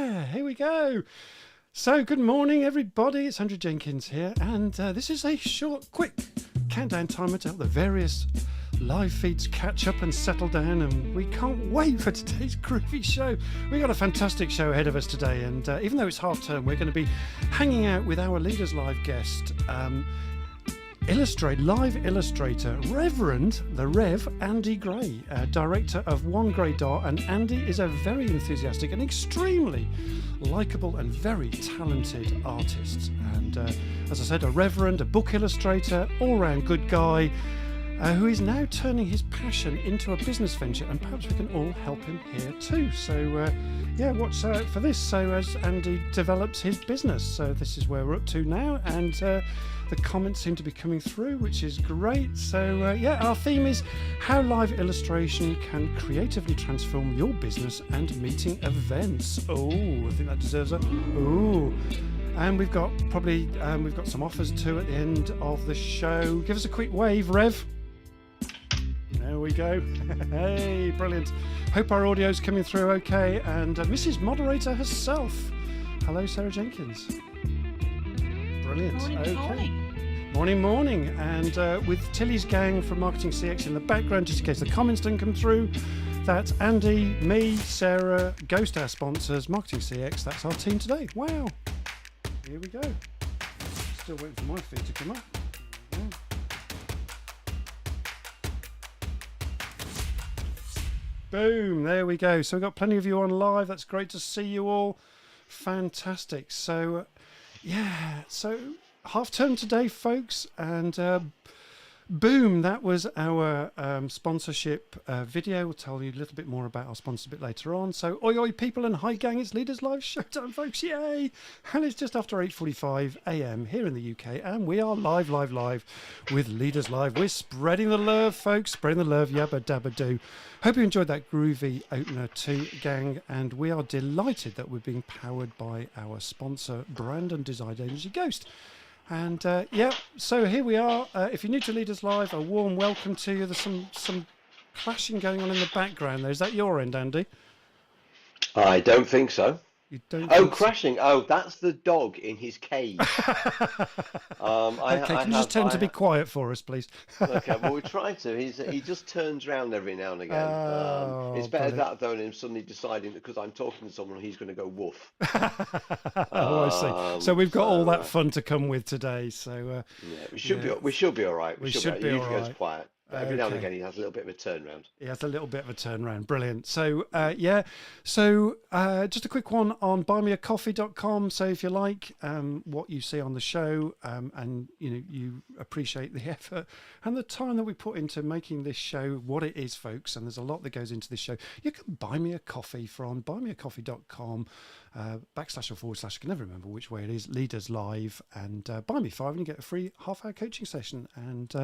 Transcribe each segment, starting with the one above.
Yeah, here we go. So, good morning, everybody. It's Andrew Jenkins here, and this is a short, quick countdown timer to help the various live feeds catch up and settle down. And we can't wait for today's groovy show. We've got a fantastic show ahead of us today, and even though it's half term, we're going to be hanging out with our Leaders Live guest, live illustrator, Reverend the Rev Andy Gray, director of OneGrayDot, and Andy is a very enthusiastic and extremely likeable and very talented artist. And as I said, a Reverend, a book illustrator, all-round good guy, who is now turning his passion into a business venture, and perhaps we can all help him here too. So yeah, watch out for this. So as Andy develops his business, so this is where we're up to now, and the comments seem to be coming through, which is great. So yeah, our theme is how live illustration can creatively transform your business and meeting events. Oh, I think that deserves a ooh. And we've got some offers too at the end of the show. Give us a quick wave, Rev. There we go. Hey, brilliant. Hope our audio's coming through okay. And Mrs. Moderator herself. Hello, Sarah Jenkins. Brilliant. Morning. And with Tilly's gang from Marketing CX in the background, just in case the comments don't come through, that's Andy, me, Sarah, Ghost, our sponsors, Marketing CX. That's our team today. Wow. Here we go. Still waiting for my feed to come up. Yeah. Boom, there we go. So we've got plenty of you on live. That's great to see you all. Fantastic. So yeah, so half term today, folks, and boom, that was our sponsorship video. We'll tell you a little bit more about our sponsor a bit later on. So oi oi people and hi gang, it's Leaders Live showtime, folks, yay. And it's just after 8:45 a.m. here in the UK, and we are live with Leaders Live. We're spreading the love, folks, spreading the love, yabba dabba doo. Hope you enjoyed that groovy opener too, gang, and we are delighted that we're being powered by our sponsor, brand and design agency Ghost. And yeah, so here we are. If you're new to Leaders Live, a warm welcome to you. There's some clashing going on in the background there. Is that your end, Andy? I don't think so. You don't? Oh, crashing. Oh, that's the dog in his cage. Okay, can you just tell him to be quiet for us, please? Okay, well, we try to. He just turns around every now and again. It's better that than him suddenly deciding that because I'm talking to someone, he's going to go woof. Oh, I see. So we've got all that fun to come with today. So yeah, we should be all right. We should be all right. Usually goes quiet. But every now and again, he has a little bit of a turnaround. He has a little bit of a turnaround. Brilliant. So, yeah. So, just a quick one on buymeacoffee.com. So, if you like what you see on the show, and you appreciate the effort and the time that we put into making this show what it is, folks, and there's a lot that goes into this show, you can buy me a coffee from buymeacoffee.com / I can never remember which way it is, Leaders Live, and buy me $5 and you get a free half-hour coaching session. And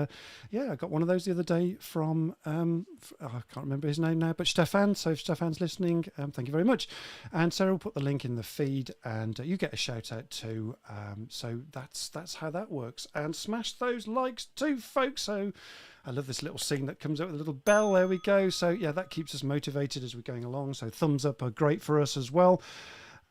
yeah, I got one of those the other day from I can't remember his name now, but Stefan. So if Stefan's listening, thank you very much. And Sarah will put the link in the feed, and you get a shout out too. So that's how that works. And smash those likes too, folks. So I love this little scene that comes up with a little bell. There we go. So yeah, that keeps us motivated as we're going along. So thumbs up are great for us as well.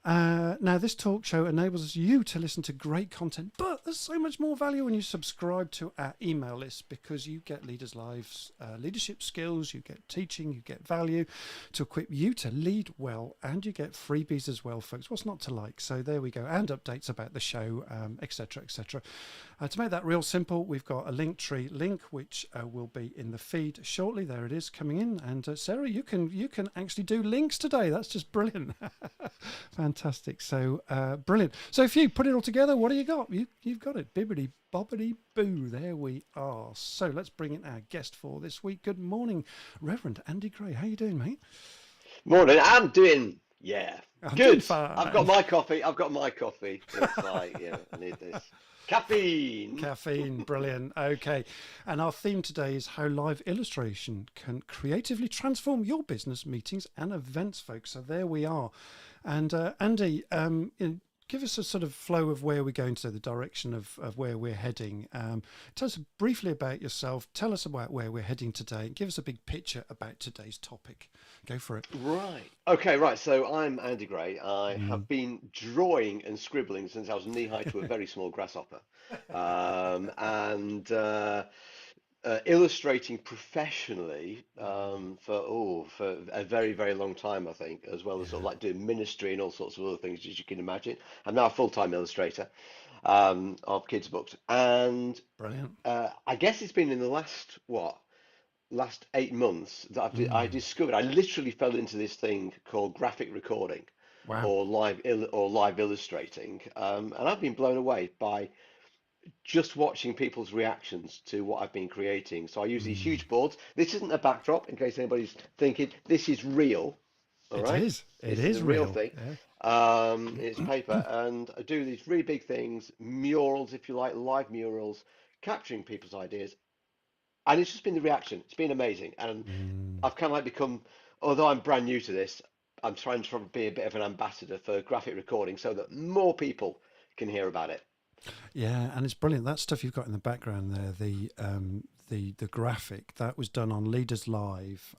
Now, this talk show enables you to listen to great content, but there's so much more value when you subscribe to our email list, because you get Leaders Live's leadership skills, you get teaching, you get value to equip you to lead well, and you get freebies as well, folks. What's not to like? So there we go, and updates about the show, etc., etc. To make that real simple, we've got a Linktree link, which will be in the feed shortly. There it is coming in. And Sarah, you can actually do links today. That's just brilliant. Fantastic. So brilliant. So if you put it all together, what do you got? You've got it. Bibbidi bobbidi boo. There we are. So let's bring in our guest for this week. Good morning, Reverend Andy Gray. How you doing, mate? Morning. I'm doing I'm good. doing fine. I've got my coffee. It's like, I need this. Caffeine, brilliant. Okay, and our theme today is how live illustration can creatively transform your business, meetings and events, folks. So there we are. And Andy, give us a sort of flow of where we're going to, the direction of where we're heading. Tell us briefly about yourself. Tell us about where we're heading today. Give us a big picture about today's topic. Go for it. Right. Okay, right. So I'm Andy Gray. I Mm. have been drawing and scribbling since I was knee high to a very small grasshopper. And illustrating professionally for a very, very long time, I think, as well as sort of Yeah, like doing ministry and all sorts of other things, as you can imagine. I'm now a full-time illustrator of kids' books. And brilliant. I guess it's been in the last 8 months that I Mm. discovered I literally fell into this thing called graphic recording Wow. or live illustrating, and I've been blown away by just watching people's reactions to what I've been creating. So I use these Mm. huge boards. This isn't a backdrop, in case anybody's thinking. This is real. All It right, is. It this is is a real real. thing. It's paper, and I do these really big things, murals, if you like, live murals, capturing people's ideas, and it's just been the reaction. It's been amazing, and Mm. I've kind of like become, although I'm brand new to this, I'm trying to be a bit of an ambassador for graphic recording so that more people can hear about it. Yeah, and it's brilliant. That stuff you've got in the background there, the graphic that was done on Leaders Live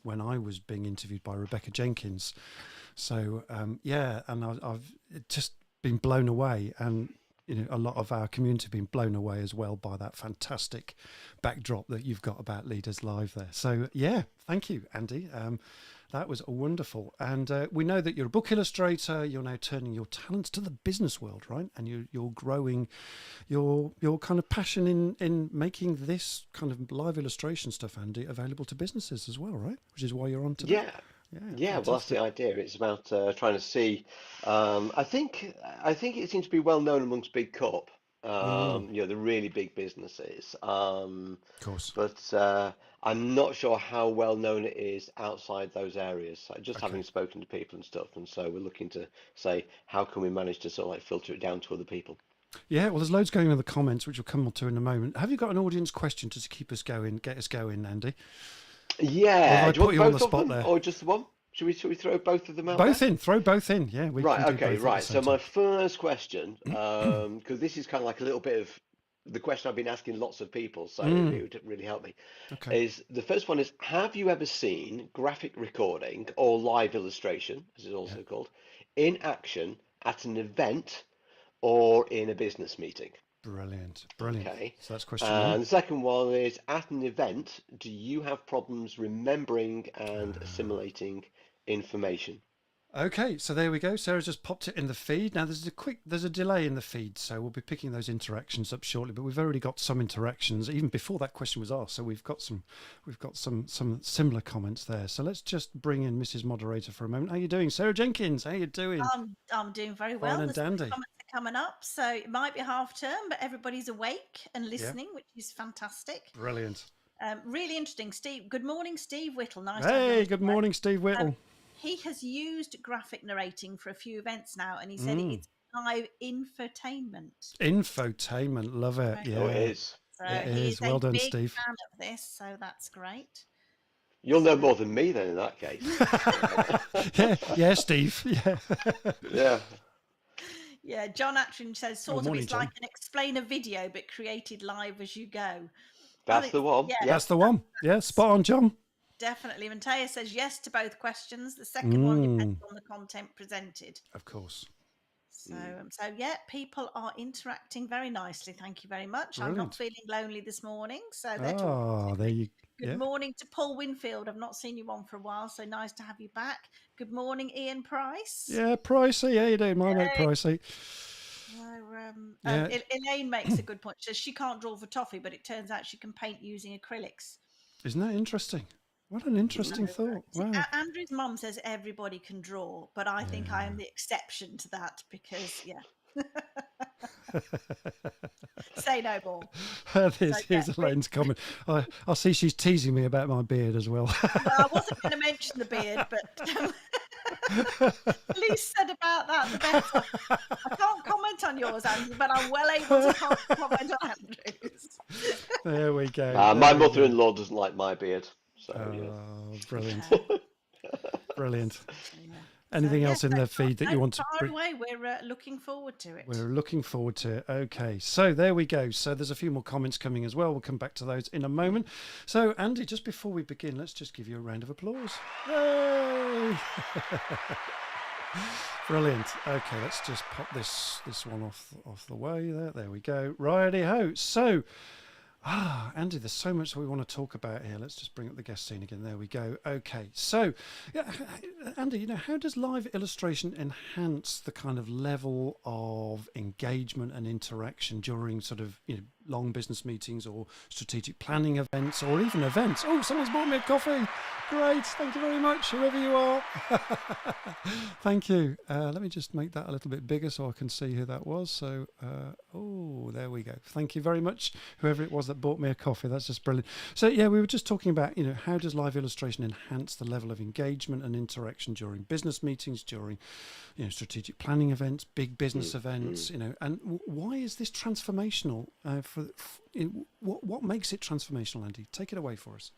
when I was being interviewed by Rebecca Jenkins. So yeah, and I've just been blown away, and a lot of our community have been blown away as well by that fantastic backdrop that you've got about Leaders Live there. So yeah, thank you, Andy. That was wonderful. And we know that you're a book illustrator. You're now turning your talents to the business world, right? And you're growing your kind of passion in making this kind of live illustration stuff, Andy, available to businesses as well, right? Which is why you're on today. Yeah, Yeah, yeah. Well, that's the fantastic. idea. It's about trying to see. I think it seems to be well known amongst big corp. Mm, The really big businesses. of course. But I'm not sure how well known it is outside those areas. Just Okay. having spoken to people and stuff, and so we're looking to say how can we manage to sort of like filter it down to other people. Yeah, well, there's loads going in the comments, which we'll come on to in a moment. Have you got an audience question to keep us going, get us going, Andy? Or have Yeah, I do you put want you on the both of spot them there? or just the one? Should we throw both of them out Both there? in, throw both in. Yeah, we Right, can do okay, both at the right. same So my time. first question, because this is kind of like a little bit of the question I've been asking lots of people, so it Mm, would really help me. okay. Is the first one is, have you ever seen graphic recording or live illustration, as it's Yeah. also called, in action at an event or in a business meeting? Brilliant. Brilliant. Okay. So that's question one. And the second one is, at an event, do you have problems remembering and Ah. assimilating information? Okay, so there we go. Sarah just popped it in the feed. Now there's a delay in the feed, so we'll be picking those interactions up shortly. But we've already got some interactions even before that question was asked. So we've got some similar comments there. So let's just bring in Mrs. Moderator for a moment. How you doing, Sarah Jenkins? How you doing? I'm doing very Fine well. and The dandy. comments are coming up, so it might be half term, but everybody's awake and Yeah, listening, which is fantastic. brilliant. Really interesting, Steve. Good morning, Steve Whittle. Nice to have you on Hey, the good show. morning, Steve Um, Whittle. he has used graphic narrating for a few events now, and he said Mm. it's live infotainment. Infotainment, love it. Right. Oh, it Yeah, is. So it Yeah. he is is. a Well done, big Steve. fan of this, so that's great. You'll So, know more than me then in that case. Yeah, yeah, Steve. Yeah. Yeah, yeah, John Atrin says Oh, sort of morning, it's like John. an explainer video, but created live as you go. I that's think, the one. yeah, Yep. That's the one. Yeah, spot on, John. definitely. Matea says yes to both questions. The second one depends Mm, on the content presented. of course. So, Mm. so yeah, people are interacting very nicely. Thank you very much. I'm not Brilliant. feeling lonely this morning, so they're talking Ah, to there me. you. Good Yeah. morning to Paul Winfield. I've not seen you on for a while, so nice to have you back. Good morning, Ian Price. Yeah, Pricey. How you doing, my mate, Pricey? So, Yeah, Elaine makes a good point. She says she can't draw for toffee, but it turns out she can paint using acrylics. isn't that interesting? What an So, interesting thought. see, Wow. Andrew's mum says everybody can draw, but I think I am Yeah. the exception to that because, yeah. Say no more. So, yeah, Here's Elaine's comment. I see she's teasing me about my beard as well. well, I wasn't going to mention the beard, but the least said about that, the better. I can't comment on yours, Andrew, but I'm well able to comment on Andrew's. There we go. My There we go. mother-in-law doesn't like my beard, so Oh, brilliant. Yeah, Brilliant. yeah. Anything yes, else in the feed that you want to far bring? away. We're looking forward to it. We're looking forward to it. Okay, so there we go. So there's a few more comments coming as well. We'll come back to those in a moment. So Andy, just before we begin, let's just give you a round of applause. Yay! Brilliant. Okay, let's just pop this one off the way there. There we go. Righty ho. So, Andy, there's so much that we want to talk about here. Let's just bring up the guest scene again. There we go. Okay, so yeah, Andy, how does live illustration enhance the kind of level of engagement and interaction during sort of long business meetings or strategic planning events or even events? Oh, someone's bought me a coffee. Great, thank you very much, whoever you are. Thank you. Let me just make that a little bit bigger so I can see who that was. So, there we go. Thank you very much, whoever it was that bought me a coffee. That's just brilliant. So yeah, we were just talking about, how does live illustration enhance the level of engagement and interaction during business meetings, during, strategic planning events, big business events, and why is this transformational? What makes it transformational, Andy? Take it away for us.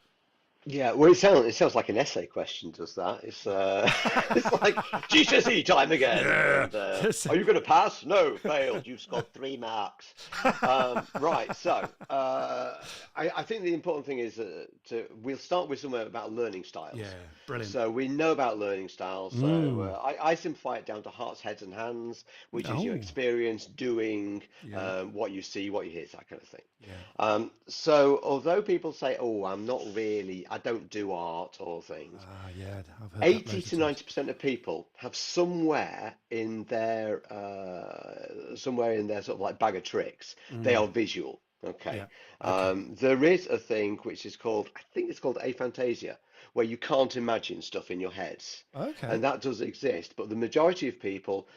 Yeah, well, it sounds like an essay question, does that? It's it's like GCSE time again. Yeah. And, are you going to pass? No, failed. You've scored 3 marks. Right. So I think the important thing is we'll start with somewhere about learning styles. Yeah, brilliant. So we know about learning styles. So I simplify it down to hearts, heads, and hands, which is your experience doing, what you see, what you hear, that kind of thing. Yeah. So although people say, "Oh, I don't do art or things," Yeah, I've heard 80 to 90% of people have somewhere in their sort of like bag of tricks, they are visual. Okay. Yeah. Okay. There is a thing which is called, I think it's called aphantasia, where you can't imagine stuff in your heads. Okay. And that does exist, but the majority of people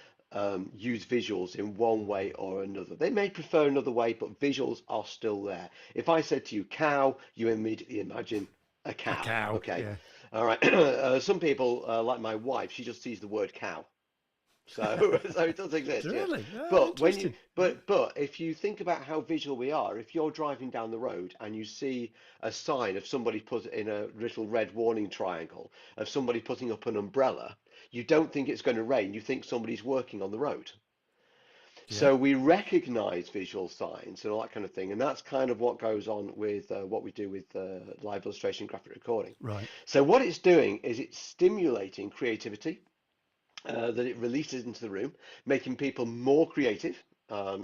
use visuals in one way or another. They may prefer another way, but visuals are still there. If I said to you cow, you immediately imagine a cow. A cow. Okay. Yeah. All right. Some people, like my wife, she just sees the word cow. So it does exist, yes. Really? Oh, But when you interesting. but if you think about how visual we are, if you're driving down the road and you see a sign of somebody put in a little red warning triangle of somebody putting up an umbrella, you don't think it's going to rain, you think somebody's working on the road. Yeah. So we recognize visual signs and all that kind of thing, and that's kind of what goes on with what we do with live illustration graphic recording. Right. So what it's doing is it's stimulating creativity that it releases into the room, making people more creative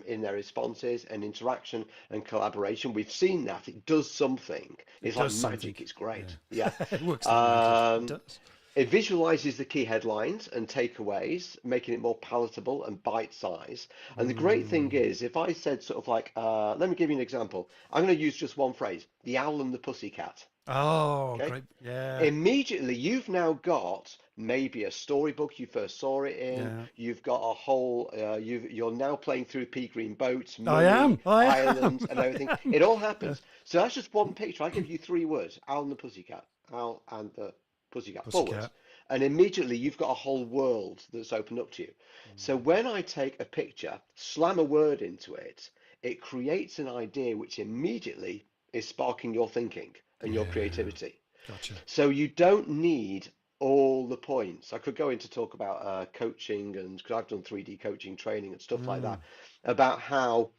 in their responses and interaction and collaboration. We've seen that it does something. It's like magic. It's great. Yeah. It works like magic. It does. It visualizes the key headlines and takeaways, making it more palatable and bite-sized. And the great thing is, if I said sort of like, let me give you an example. I'm going to use just one phrase, the owl and the pussycat. Oh, Okay? great. Yeah. Immediately, you've now got maybe a storybook you first saw it in. Yeah. You've got a whole, you're now playing through Pea Green Boats, I am. Islands, and everything. I am. It all happens. So that's just one picture. I give you 3 words, owl and the pussycat, owl and the pussycat, forwards. And immediately you've got a whole world that's opened up to you. So when I take a picture, slam a word into it, it creates an idea which immediately is sparking your thinking and your creativity. Gotcha. So you don't need all the points. I could go into talk about coaching, and because I've done 3D coaching training and stuff like that, about how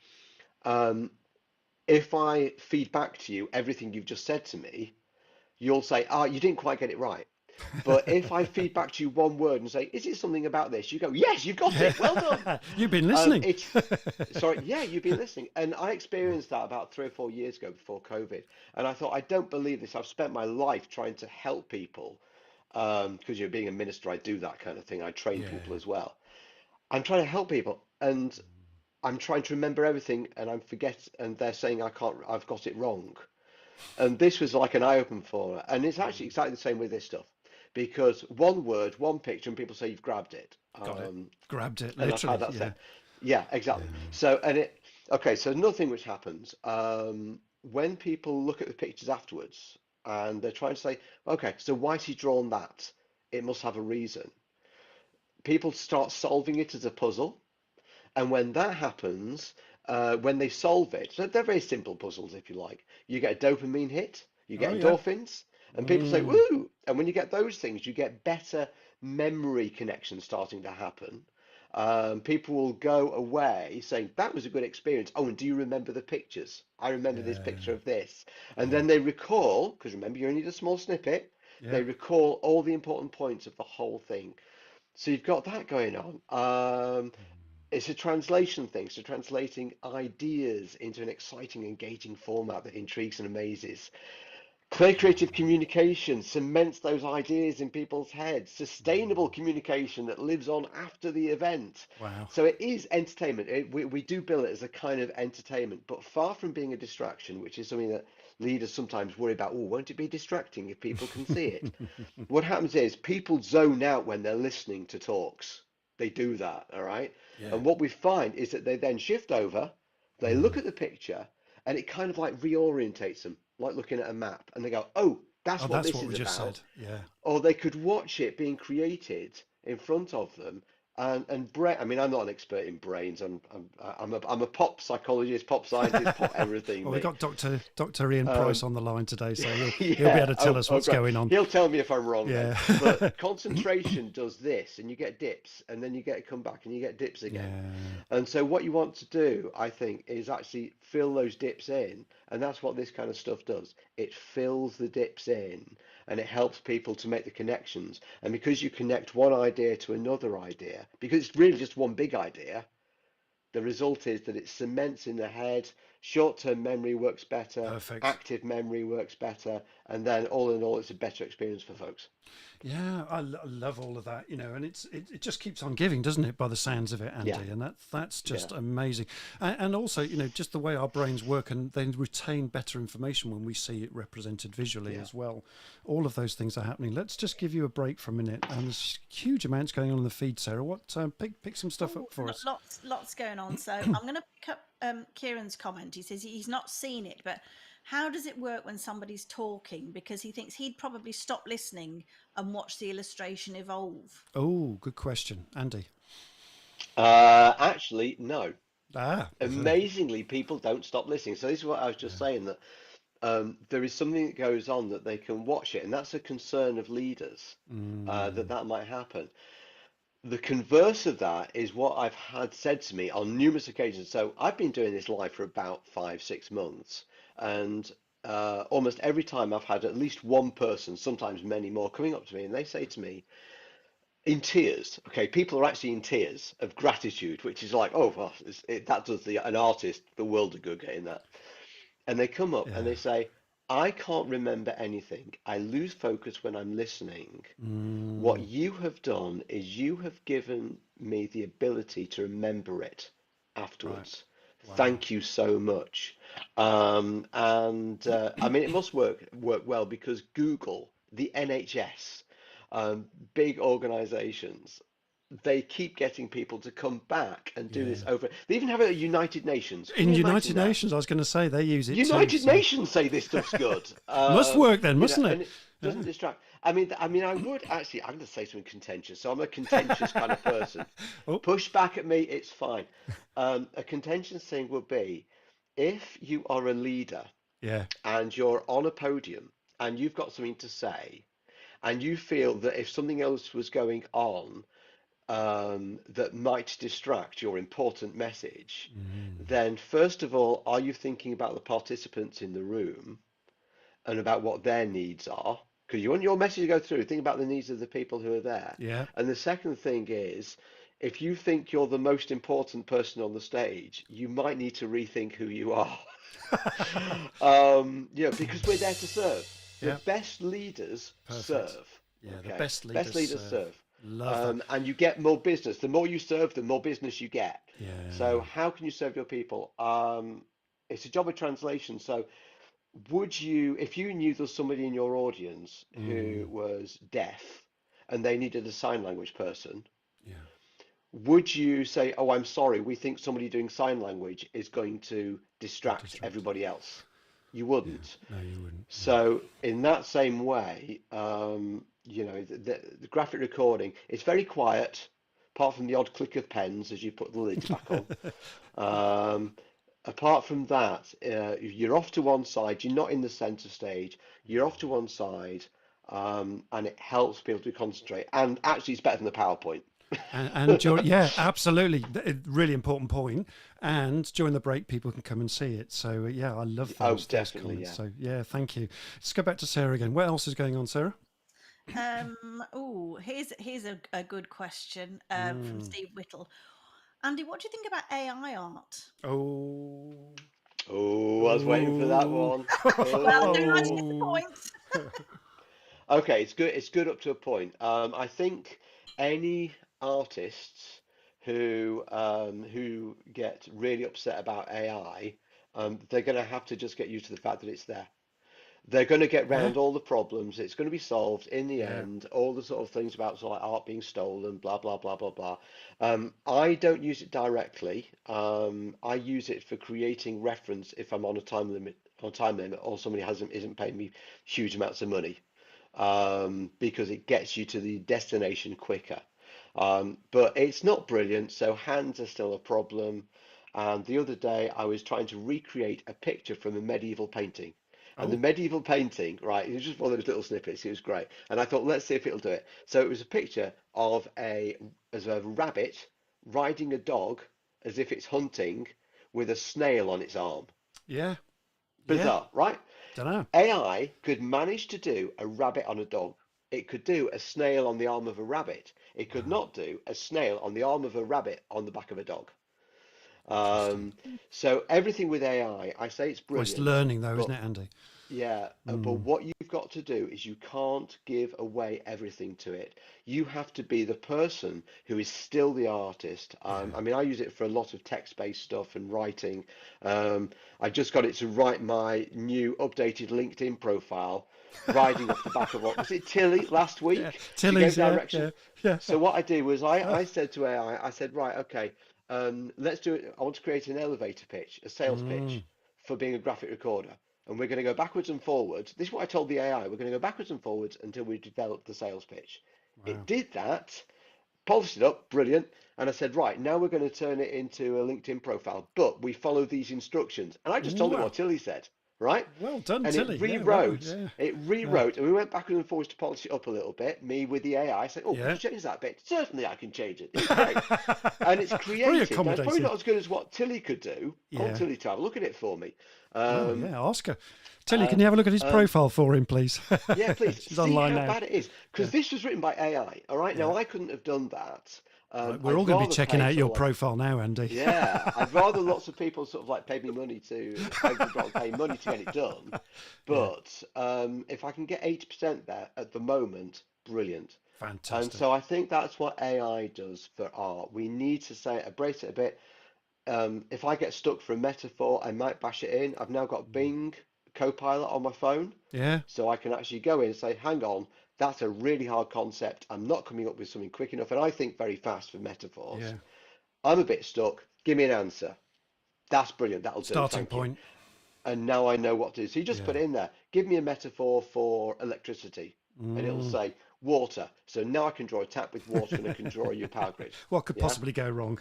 if I feed back to you everything you've just said to me, you'll say, you didn't quite get it right. But if I feed back to you one word and say, is it something about this? You go, yes, you've got it. Well done. You've been listening. Sorry, yeah, you've been listening. And I experienced that about 3 or 4 years ago before COVID. And I thought, I don't believe this. I've spent my life trying to help people because being a minister, I do that kind of thing. I train people as well. I'm trying to help people, and I'm trying to remember everything, and and they're saying I've got it wrong. And this was like an eye opener for her. And it's actually exactly the same with this stuff. Because one word, one picture, and people say you've grabbed it. Got it. Grabbed it, And I've had literally. that yeah, exactly. So, so another thing which happens, when people look at the pictures afterwards and they're trying to say, okay, so why's he drawn that? It must have a reason. People start solving it as a puzzle. And when that happens, when they solve it, so they're very simple puzzles, if you like. You get a dopamine hit, you get endorphins, and people say, woo! And when you get those things, you get better memory connection starting to happen. People will go away saying, that was a good experience. Oh, and do you remember the pictures? I remember this Yeah. picture of this. And Yeah. then they recall, because remember, you only need a small snippet, Yeah. they recall all the important points of the whole thing. So you've got that going on. It's a translation thing, so translating ideas into an exciting, engaging format that intrigues and amazes. Clear creative communication cements those ideas in people's heads. Sustainable communication that lives on after the event. Wow. So it is entertainment. We do bill it as a kind of entertainment, but far from being a distraction, which is something that leaders sometimes worry about. Oh, won't it be distracting if people can see it? What happens is people zone out when they're listening to talks. They do that, all right? Yeah. And what we find is that they then shift over, they look at the picture, and it kind of like reorientates them, like looking at a map, and they go, "Oh, Oh, that's what that's this what we is just said. about." Yeah. Or they could watch it being created in front of them. And brain, I mean, I'm not an expert in brains. I'm a pop psychologist, pop scientist, pop everything, Well, we me. got Dr. Ian Price Um, on the line today, so he'll be Yeah. able to tell us Oh, what's great. going on. He'll tell me if I'm wrong then. Yeah. But concentration does this, and you get dips, and then you get come back, and you get dips again. Yeah. And so what you want to do, I think, is actually fill those dips in, and that's what this kind of stuff does. It fills the dips in, and it helps people to make the connections. And because you connect one idea to another idea, because it's really just one big idea, the result is that it cements in the head, short-term memory works better, Perfect. active memory works better, and then all in all, it's a better experience for folks. Yeah, I love all of that, and it just keeps on giving, doesn't it? By the sounds of it, Yeah, Andy, and that's yeah, just amazing. And also, just the way our brains work, and they retain better information when we see it represented visually yeah. as well. All of those things are happening. Let's just give you a break for a minute. And there's huge amounts going on in the feed, Sarah. What pick some stuff up Oh, for us? lots going on. So I'm going to pick up Kieran's comment. He says he's not seen it, but how does it work when somebody's talking? Because he thinks he'd probably stop listening and watch the illustration evolve. Oh, good question, Andy. Actually, no. Ah, Amazingly, people don't stop listening. So this is what I was just saying, that there is something that goes on that they can watch it, and that's a concern of leaders, that might happen. The converse of that is what I've had said to me on numerous occasions. So I've been doing this live for about 5, 6 months, and almost every time I've had at least one person, sometimes many more, coming up to me, and they say to me in tears. Okay, people are actually in tears of gratitude, which is like, oh, well, that does an artist the world of good getting that. And they come up and yeah. they say, I can't remember anything. I lose focus when I'm listening. What Mm, you have done is you have given me the ability to remember it right. afterwards. Wow. Thank you so much. And I mean, it must work well because Google, the NHS, big organizations, they keep getting people to come back and do this Yeah. over. They even have it at United Nations. Can In you imagine United that? Nations, I was going to say they use it too. United So Nations say this stuff's good. must work then, mustn't And it? it doesn't Yeah. distract. I would actually. I'm going to say something contentious. So I'm a contentious kind of person. Oh, Push back at me, it's fine. A contentious thing would be if you are a leader yeah. and you're on a podium and you've got something to say, and you feel that if something else was going on, that might distract your important message, Mm, then first of all, are you thinking about the participants in the room and about what their needs are? Because you want your message to go through, think about the needs of the people who are there. yeah. And the second thing is, if you think you're the most important person on the stage, you might need to rethink who you are. Because we're there to serve. The Yeah. best leaders Perfect. serve. Yeah. The Okay, best best leaders leaders serve. serve. Love that. And you get more business. The more you serve, the more business you get. So Yeah. how can you serve your people? It's a job of translation. So would you, if you knew there was somebody in your audience who Mm, was deaf and they needed a sign language person, yeah. would you say, "Oh, I'm sorry, we think somebody doing sign language is going to Be distract distracted. everybody else"? You Yeah. wouldn't. No, you wouldn't. No. So in that same way, the graphic recording is very quiet, apart from the odd click of pens as you put the lids back on. Um, Apart from that, you're off to one side. You're not in the center stage. You're off to one side. and it helps people to concentrate. And actually, it's better than the PowerPoint. And during, yeah, absolutely, really important point. And during the break, people can come and see it. So yeah, I love Oh, those definitely, comments. yeah. So yeah, thank you. Let's go back to Sarah again. What else is going on, Sarah? Oh, here's a good question from Mm. Steve Whittle. Andy, what do you think about AI art? Oh, Oh, I was waiting for that oh, one. Well, do not Oh. disappoint. Okay, it's good. It's good up to a point. I think any artists who get really upset about AI, they're going to have to just get used to the fact that it's there. They're going to get yeah, round all the problems. It's going to be solved in the yeah, end. All the sort of things about sort of like art being stolen, blah blah blah blah blah. I don't use it directly. I use it for creating reference if I'm on a time limit, or somebody hasn't isn't paying me huge amounts of money, because it gets you to the destination quicker. But it's not brilliant, so hands are still a problem. And the other day, I was trying to recreate a picture from a medieval painting. And the oh, medieval painting, right, it was just one of those little snippets. It was great. And I thought, let's see if it'll do it. So it was a picture of a rabbit riding a dog as if it's hunting with a snail on its arm. yeah, yeah. Bizarre, right? Don't know. AI could manage to do a rabbit on a dog. It could do a snail on the arm of a rabbit. It could Wow, not do a snail on the arm of a rabbit on the back of a dog. interesting. Um, so everything with AI, I say it's Well, it's brilliant, learning though, isn't but it, Andy? yeah, but Mm, what you've got to do is you can't give away everything to it. You have to be the person who is still the artist. yeah. I mean, I use it for a lot of text-based stuff and writing. I just got it to write my new updated LinkedIn profile, riding off the back of what was it, Tilly last Yeah, week? She gave Tilly's, yeah, direction. yeah, yeah. So what I did was I said to AI, I said, right, okay, let's do it. I want to create an elevator pitch, a sales Mm, pitch for being a graphic recorder. And we're going to go backwards and forwards. This is what I told the AI. We're going to go backwards and forwards until we develop the sales pitch. It wow. did that, polished it up, brilliant. And I said, right, now we're going to turn it into a LinkedIn profile, but we follow these instructions. And I just told it Wow. what Tilly said, right? Well done, And Tilly. Yeah, wow. Yeah, it yeah, rewrote, and we went backwards and forwards to polish it up a little bit. Me with the AI, I said, oh, could yeah. you change that bit? Certainly I can change it. It was great. And it's Very created. Now, it's probably accommodating. not as good as what Tilly could do. I want Yeah. Tilly to have a look at it for me. Oh, Um, yeah. Ask her. Tilly, can uh, you have a look at his um, profile for him, please? yeah, please She's see online how now. bad it is, Yeah, because this was written by AI. All right, yeah. now I couldn't have done that. Right. We're all I'd going to be rather checking pay out sort your of like, profile now, Andy. yeah, I'd rather lots of people sort of like pay me money to pay money to get it done. Yeah. But if I can get 80% there at the moment, brilliant. And Fantastic. so I think that's what AI does for art. We need to say embrace it a bit. If I get stuck for a metaphor, I might bash it in. I've now got Mm. Bing Copilot on my phone, Yeah. so I can actually go in and say, hang on, that's a really hard concept. I'm not coming up with something quick enough. And I think very fast for metaphors. Yeah. I'm a bit stuck. Give me an answer. That's brilliant. That'll do. Starting Thank you. point. And now I know what to do. So you just put Yeah. it in there. Give me a metaphor for electricity. And it'll Mm. say water. So now I can draw a tap with water and I can draw your power grid. What could Yeah? possibly go wrong?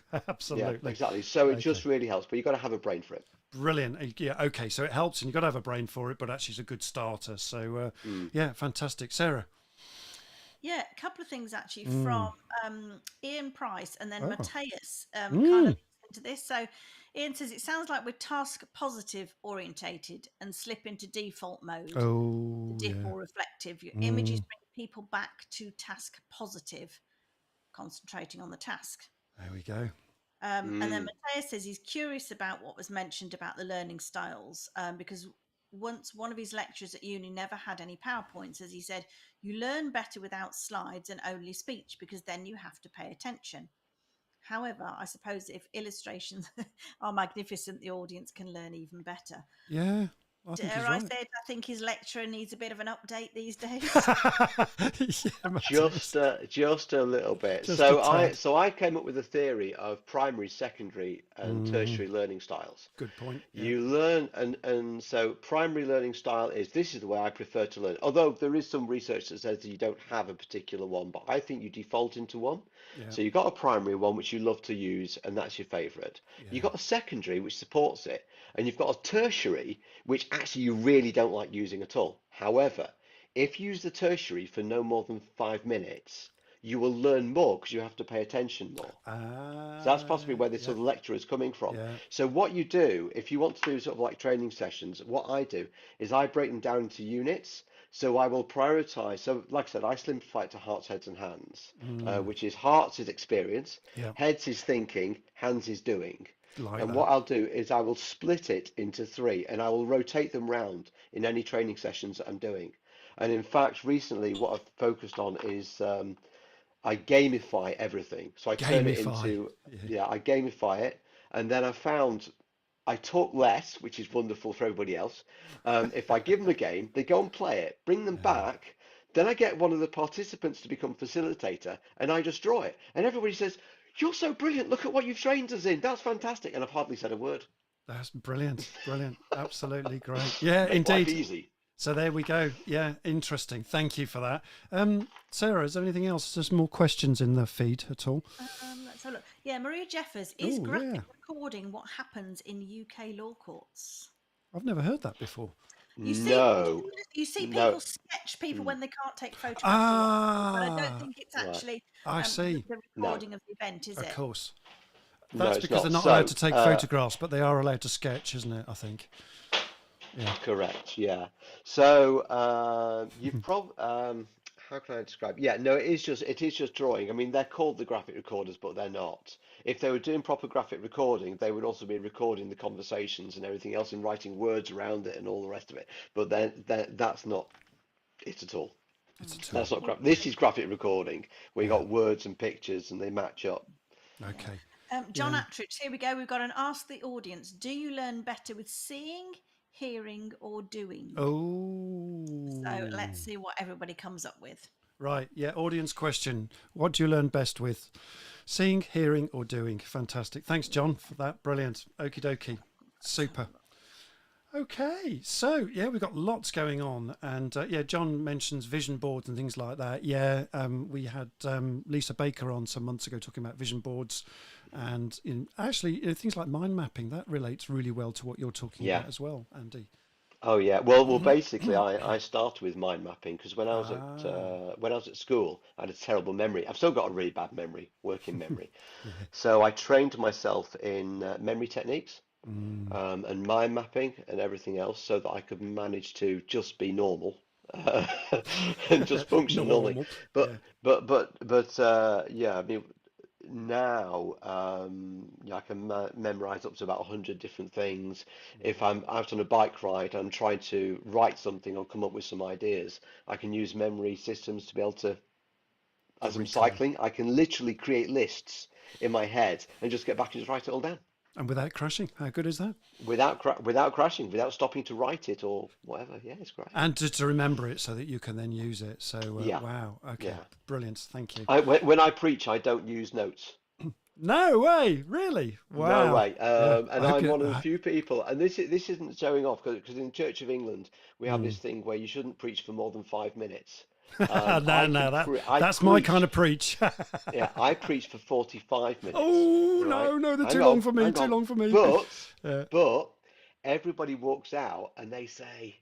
Yeah, Absolutely. exactly. So it Okay. just really helps, but you've got to have a brain for it. Brilliant. Yeah. Okay. So it helps, and you've got to have a brain for it, but actually, it's a good starter. So, Mm. yeah, fantastic, Sarah. Yeah, a couple of things actually from Mm. Ian Price and then Oh. Matthias kind of Mm. into this. So Ian says it sounds like we're task positive orientated and slip into default mode, the Oh, dip yeah. or reflective. Your images Mm. bring people back to task positive, concentrating on the task. There we go. And then Mm. Matthias says he's curious about what was mentioned about the learning styles, because once one of his lecturers at uni never had any PowerPoints, as he said, you learn better without slides and only speech because then you have to pay attention. However, I suppose if illustrations are magnificent, the audience can learn even better. Yeah, I think Dare he's I right. said I think his lecturer needs a bit of an update these days? Yeah, Matthias. Just a little bit. Just a tad. So I came up with a theory of primary, secondary, and Mm. tertiary learning styles. Good point. Yeah. You learn, and so primary learning style is this is the way I prefer to learn. Although there is some research that says that you don't have a particular one, but I think you default into one. Yeah. So you've got a primary one which you love to use, and that's your favorite. You've Yeah. got a secondary which supports it, and you've got a tertiary which actually you really don't like using at all. However, if you use the tertiary for no more than 5 minutes, you will learn more because you have to pay attention more. So that's possibly where this Yeah, sort of lecture is coming from. yeah. So what you do, if you want to do sort of like training sessions, what I do is I break them down into units. So I will prioritize. So like I said, I simplify it to hearts, heads, and hands, Mm, which is hearts is experience, yeah, heads is thinking, hands is doing. like And that. what I'll do is I will split it into three and I will rotate them round in any training sessions that I'm doing. And in fact, recently, what I've focused on is I gamify everything. So I turn it Gamify. into, Yeah. yeah, I gamify it. And then I found I talk less, which is wonderful for everybody else. If I give them a game, they go and play it, bring them Yeah. back. Then I get one of the participants to become facilitator and I just draw it. And everybody says, "You're so brilliant. Look at what you've trained us in. That's fantastic." And I've hardly said a word. That's brilliant. Brilliant. Absolutely great. Yeah, Make life indeed. easy. So there we go. Yeah, interesting. Thank you for that. Sarah, is there anything else? There's more questions in the feed at all? Let's have a look. Yeah, Maria Jeffers, is Oh, yeah. graphic recording what happens in UK law courts? I've never heard that before. No, You see no. people sketch people Mm, when they can't take photographs or what have you, but I don't Ah, think it's right. actually I see. the No, recording of the event, is Of it? course. no, That's it's because they're not. not allowed So, to take photographs, but they are allowed to sketch, isn't it? I think. Yeah. correct, yeah. So you've how can I describe? Yeah, no, it is just drawing. I mean, they're called the graphic recorders, but they're not. If they were doing proper graphic recording, they would also be recording the conversations and everything else and writing words around it and all the rest of it. But then that's not it at all. It's a That's tool. not This is graphic recording where you Yeah. got words and pictures and they match up. Okay. John Yeah. Attridge, here we go. We've got an ask the audience. Do you learn better with seeing, hearing, or doing? So let's Oh. see what everybody comes up with. Right. Yeah. Audience question. What do you learn best with? Seeing, hearing, or doing? Fantastic. Thanks, John, for that. Brilliant. Okie dokie. Let's have a Super. look. Okay, so yeah, we've got lots going on, and yeah, John mentions vision boards and things like that. Yeah, we had Lisa Baker on some months ago talking about vision boards, and actually things like mind mapping that relates really well to what you're talking Yeah. about as well, Andy. Oh yeah. Well, basically, I started with mind mapping because Ah, when I was at school, I had a terrible memory. I've still got a really bad memory, working memory. yeah. So I trained myself in memory techniques Mm, and mind mapping and everything else, so that I could manage to just be normal uh, and just function normally. normal. But Yeah. yeah. I mean, now yeah, I can memorize up to about 100 different things. If I'm out on a bike ride, I'm trying to write something or come up with some ideas. I can use memory systems to be able to, To as I'm recall cycling, I can literally create lists in my head and just get back and just write it all down and without crashing. How good is that? without crashing, without stopping to write it or whatever. Yeah, it's great. And to remember it so that you can then use it. So Yeah, wow. Okay. yeah. Brilliant. Thank you. When I preach, I don't use notes. No way, really? No Wow. way. Yeah, And I I'm could. one of the few people, and this isn't showing off because in the Church of England we have Mm. this thing where you shouldn't preach for more than 5 minutes. No, no, I that's my kind preach, of preach. yeah, I preach for 45 minutes, Oh right? no, no, they're Hang too long on, for me. hang Too on. long for me. But Yeah, but everybody walks out and they say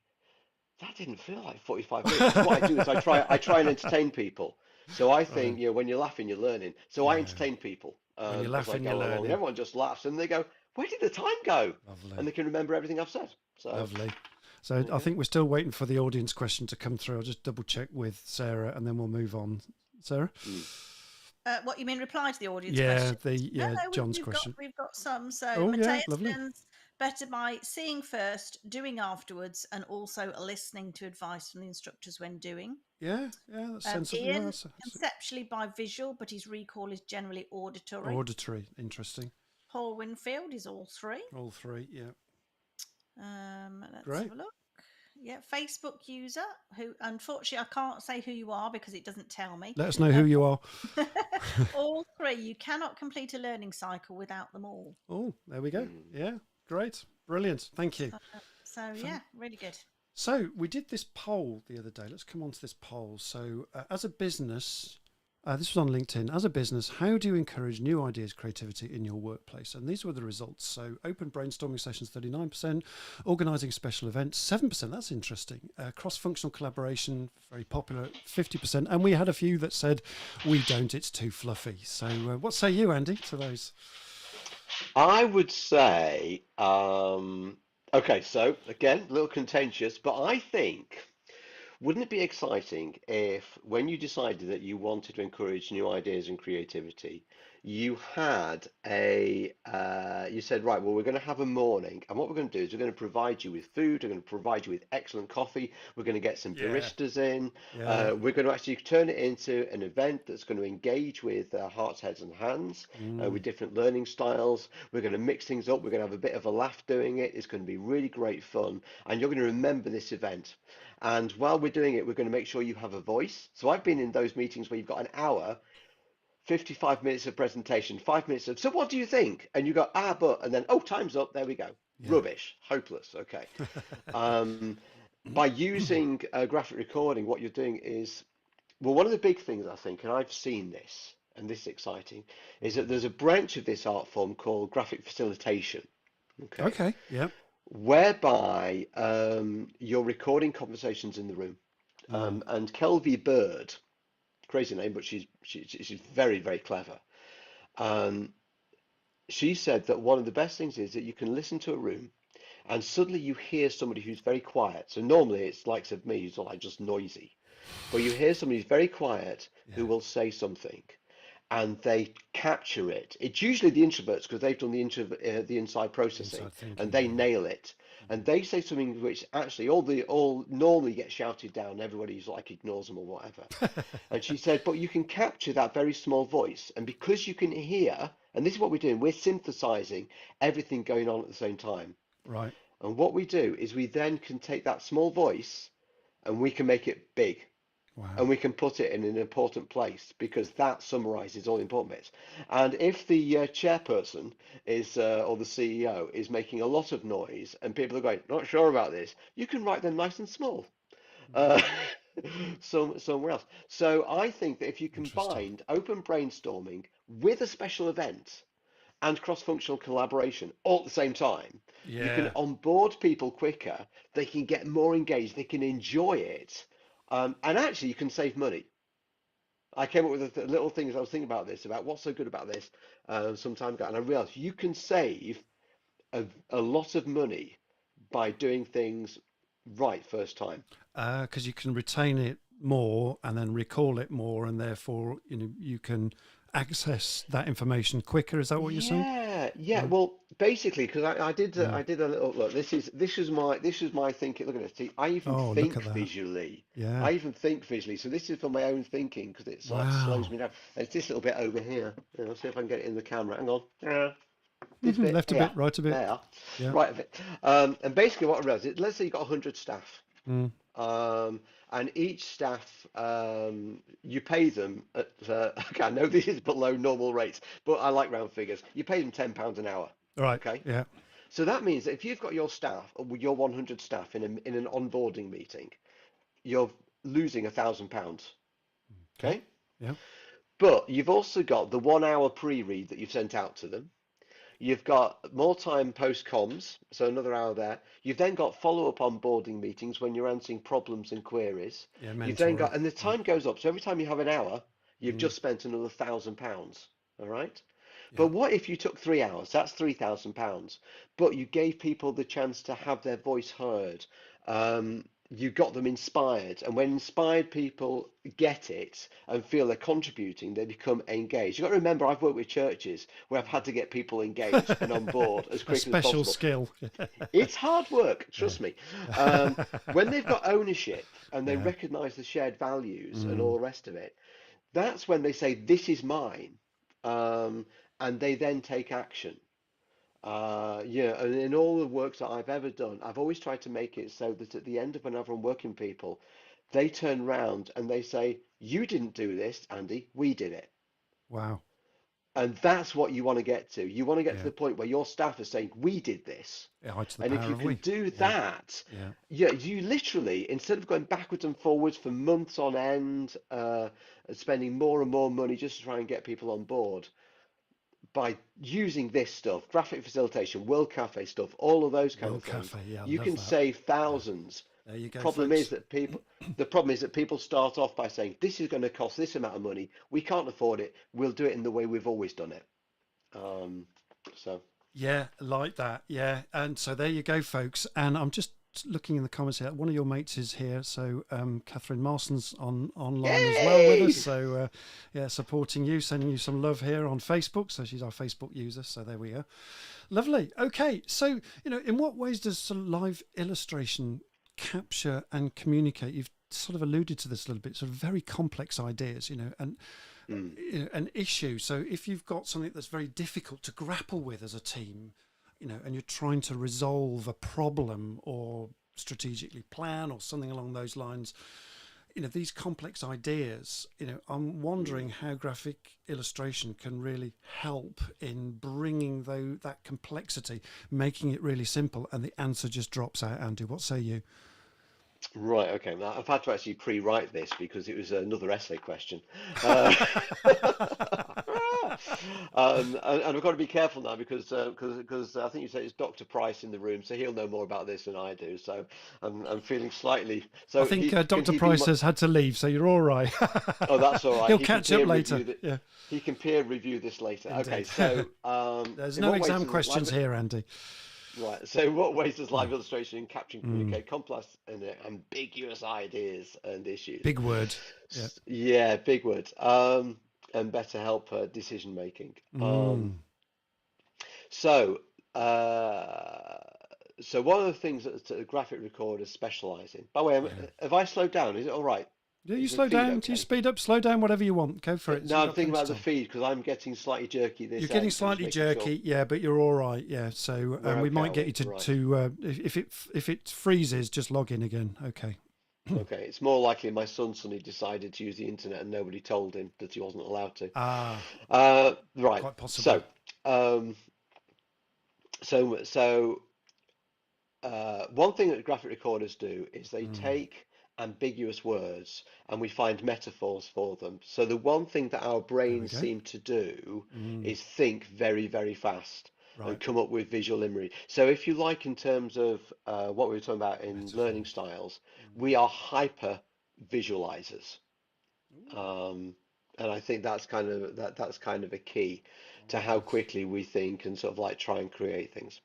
that didn't feel like 45 minutes. Because what I do is I try and entertain people. So I right. think, when you're laughing, you're learning. So I Yeah. entertain people When you're as I laughing, you're go along, and learning. everyone just laughs, and they go, "Where did the time go?" And Lovely, they can remember everything I've said. So lovely. So there you I go. think we're still waiting for the audience question to come through. I'll just double check with Sarah, and then we'll move on. Sarah? Mm. What you mean? Reply to the audience Yeah, question? No, yeah no, John's question. we've got some. So Oh yeah, Mateus lovely. learns better by seeing first, doing afterwards, and also listening to advice from the instructors when doing. Yeah, yeah, that's sensible. Yeah, Ian that's conceptually by visual, but his recall is generally auditory. auditory. Interesting. Paul Winfield is all three. All three. Yeah, Let's have great. a look. Yeah, Facebook user who unfortunately I can't say who you are because it doesn't tell me. Let us know who you are. All three. You cannot complete a learning cycle without them all. Oh, there we go. Mm. Yeah, great. Brilliant. Thank you. So yeah, really good. So we did this poll the other day. Let's come on to this poll. So as a business, This was on LinkedIn. As a business, how do you encourage new ideas, creativity in your workplace? And these were the results. So, open brainstorming sessions, 39%, organizing special events, 7%. That's interesting. Cross functional collaboration, very popular, 50%. And we had a few that said, we don't, it's too fluffy. So, what say you, Andy, to those? I would say, okay, so again, a little contentious, but I think, wouldn't it be exciting if, when you decided that you wanted to encourage new ideas and creativity, you had you said, right, well, we're going to have a morning, and what we're going to do is we're going to provide you with food, we're going to provide you with excellent coffee, we're going to get some Yeah, baristas in, yeah. we're going to actually turn it into an event that's going to engage with hearts, heads, and hands, Mm, with different learning styles. We're going to mix things up, we're going to have a bit of a laugh doing it, it's going to be really great fun, and you're going to remember this event. And while we're doing it, we're going to make sure you have a voice. So I've been in those meetings where you've got an hour, 55 minutes of presentation, 5 minutes of, so what do you think? And you go, ah, but, and then, oh, time's up. There we go. yeah. Rubbish. Hopeless. Okay. Um, by using graphic recording, what you're doing is, well, one of the big things I think, and I've seen this, and this is exciting, is that there's a branch of this art form called graphic facilitation. Okay. Okay, yeah. Whereby you're recording conversations in the room. Mm, And Kelvie Bird, crazy name, but she's very, very clever. Um, she said that one of the best things is that you can listen to a room and suddenly you hear somebody who's very quiet. So normally it's likes of me who's like just noisy, but you hear somebody who's very quiet who yeah. will say something and they capture it. It's usually the introverts because they've done the inside processing Inside and thinking, they yeah. nail it. And Mm, they say something which actually all normally gets shouted down. Everybody's like ignores them or whatever. And she said, but you can capture that very small voice. And because you can hear, and this is what we're doing, we're synthesizing everything going on at the same time. right. And what we do is we then can take that small voice and we can make it big Wow. and we can put it in an important place because that summarizes all the important bits. And if the chairperson is or the CEO is making a lot of noise and people are going, not sure about this, you can write them nice and small. Mm, Uh, somewhere else. So I think that if you interesting. combined open brainstorming with a special event and cross-functional collaboration all at the same time, you can Yeah. onboard people quicker, they can get more engaged, they can enjoy it, and actually you can save money. I came up with little things I was thinking about this, about what's so good about this some time ago, and I realized you can save a lot of money by doing things right first time. Because you can retain it more and then recall it more, and therefore, you can access that information quicker. Is that what you're saying? Yeah, yeah. Right. Well, basically, because I Mm. did a little look. This is my thinking. Look at this. See, I even Oh, look think at that. visually. Yeah. I even think visually. So this is for my own thinking because it sort of slows Wow. me down. And it's this little bit over here. I'll see if I can get it in the camera. Hang on. Yeah, this bit Left a here. bit, right a bit. There. Yeah. Right a bit. And basically, what I realized is, let's say you've got 100 staff. Mm. Um, and each staff, you pay them at, okay, I know this is below normal rates, but I like round figures. You pay them £10 an hour. Right. Okay. Yeah. So that means that if you've got your staff, or your 100 staff in an onboarding meeting, you're losing £1,000. Okay. Okay. Yeah. But you've also got the 1 hour pre-read that you've sent out to them. You've got more time post comms, so another hour there. You've then got follow-up onboarding meetings when you're answering problems and queries. Yeah. You've then Mentoring. got, and the Yeah. time goes up. So every time you have an hour, you've Mm. just spent another £1,000. All right. Yeah. But what if you took 3 hours? That's £3,000. But you gave people the chance to have their voice heard. You got them inspired. And when inspired people get it and feel they're contributing, they become engaged. You've got to remember, I've worked with churches where I've had to get people engaged and on board as A quickly as special possible. skill. It's hard work, Yeah. trust me. Um, when they've got ownership and they Yeah. recognize the shared values and all Mm. the rest of it, that's when they say, this is mine. Um, and they then take action. Yeah, and in all the works that I've ever done, I've always tried to make it so that at the end of whenever I'm working people, they turn round and they say, you didn't do this, Andy, we did it. Wow. And that's what you want to get to. You want to get to Yeah. the point where your staff are saying, we did this. Yeah. I to the And if power you of can we. do Yeah. that, Yeah. yeah, you literally, instead of going backwards and forwards for months on end, and spending more and more money just to try and get people on board, by using this stuff, graphic facilitation, World Cafe stuff, all of those kind of World things, Cafe. Yeah. I you love can that. save Yeah. thousands. There you go, Problem is folks. that people, the problem is that people start off by saying, this is going to cost this amount of money. We can't afford it. We'll do it in the way we've always done it. Um, so Yeah, like that. Yeah. And so there you go, folks. And I'm just looking in the comments here. One of your mates is here. So Catherine Marston's online as well with us. yay! So yeah, supporting you, sending you some love here on Facebook. So she's our Facebook user. So there we go. Lovely. Okay. So, in what ways does sort of live illustration capture and communicate? You've sort of alluded to this a little bit, sort of very complex ideas, and Mm. an issue. So if you've got something that's very difficult to grapple with as a team, and you're trying to resolve a problem or strategically plan or something along those lines, these complex ideas, I'm wondering how graphic illustration can really help in bringing that complexity, making it really simple, and the answer just drops out. Andy, what say you? Right, okay. Now, I've had to actually pre-write this because it was another essay question. Uh, and I've got to be careful now because I think you said it's Dr. Price in the room, so he'll know more about this than I do. So I'm feeling slightly. I So think he can Dr. he be Price my, has had to leave, so you're all right. oh, that's all right. He'll He can catch up peer later. review that. Yeah, He can peer review this later. Okay, indeed. so There's in no what ways exam does questions live here, Andy. right? So in what ways does Mm, live illustration capture and mm. communicate complex and ambiguous ideas and issues? Big word. Yeah. Yeah, big word. And better help decision making. Mm. So, uh, so one of the things that graphic recorders specialize in. By the way, Yeah. have I slowed down? Is it all right? Do you Is the slow feed down? Do you okay? speed up? Slow down, whatever you want. Go for it. No, You've I'm got thinking plenty of about the time. feed because I'm getting slightly jerky You're this getting end. So I'm just slightly making sure jerky, yeah, but you're all right, yeah. So we're we okay, might are get we? you to Right. if it freezes, just log in again. Okay. Okay. It's more likely my son suddenly decided to use the internet and nobody told him that he wasn't allowed to. Ah, Right. quite possibly. Um, so one thing that graphic recorders do is they Mm. take ambiguous words and we find metaphors for them. So the one thing that our There we brains go. seem to do Mm. is think very, very fast and Right. come up with visual imagery. So if you like, in terms of what we were talking about in learning Metaphors. styles, Mm. we are hyper visualizers. Ooh, Um, and I think that's kind of a key to how right. quickly we think and sort of like try and create things.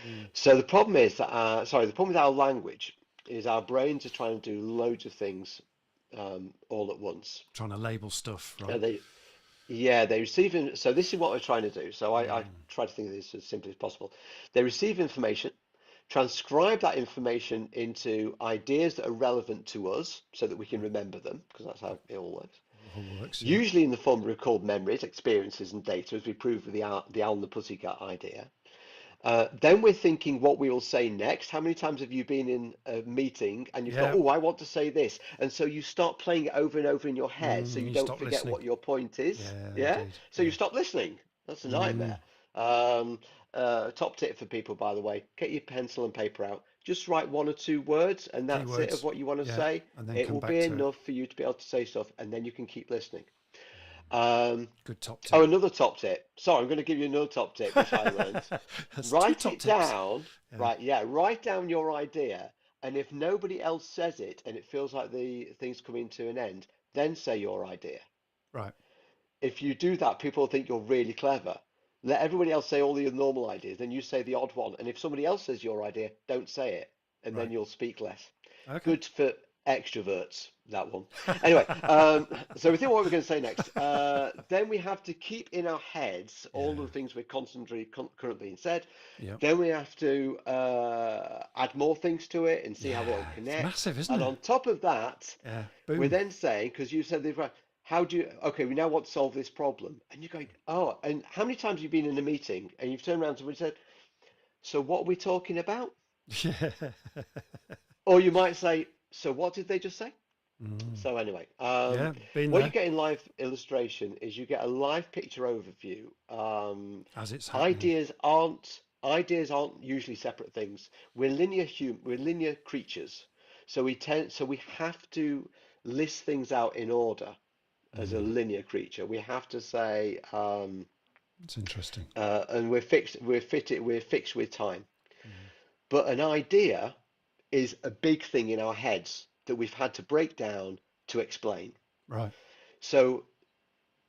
Mm. So the problem is that the problem with our language is our brains are trying to do loads of things all at once. Trying to label stuff, right? And they receive so this is what we're trying to do. So I Mm. try to think of this as simply as possible. They receive information, transcribe that information into ideas that are relevant to us so that we can Right. remember them, because that's how it all works. It all works, yeah. Usually in the form of recalled memories, experiences, and data, as we proved with the owl and the pussycat idea. Then we're thinking what we will say next. How many times have you been in a meeting and you've thought, Yeah. oh, I want to say this? And so you start playing it over and over in your head so you You don't stop forget listening. what your point is. Yeah, Yeah? indeed. So you Yeah. stop listening. That's a Mm. nightmare. Top tip for people, by the way, get your pencil and paper out. Just write one or two words and that's it of Keywords. what you want to Yeah. say. And then It come will back be to it. enough for you to be able to say stuff and then you can keep listening. Um, Good top oh, tip. another top tip. Sorry, I'm going to give you another top tip, which I learned. That's two Write top it tips. down, Yeah. right? Yeah, write down your idea, and if nobody else says it and it feels like the thing's coming to an end, then say your idea. Right. If you do that, people think you're really clever. Let everybody else say all the normal ideas, then you say the odd one. And if somebody else says your idea, don't say it, and then Right. you'll speak less. Okay. Good for extroverts, that one. Anyway, so we think what we're going to say next. Then we have to keep in our heads all Yeah. the things we're constantly currently being said. Yeah. Then we have to add more things to it and see how they all Yeah. It's connect. massive, isn't And it? on top of that, Yeah. we're Boom. then saying, because you said the how do you, okay, we now want to solve this problem. And you're going, oh, and how many times have you been in a meeting and you've turned around to somebody and said, so what are we talking about? Yeah. Or you might say, so what did they just say? So anyway, Yeah, been what you there get in live illustration is you get a live picture overview. as it's happening. Ideas aren't usually separate things. We're linear creatures, so we have to list things out in order as a linear creature. We have to say, It's interesting. and we're fixed with time. But an idea is a big thing in our heads that we've had to break down to explain. Right. So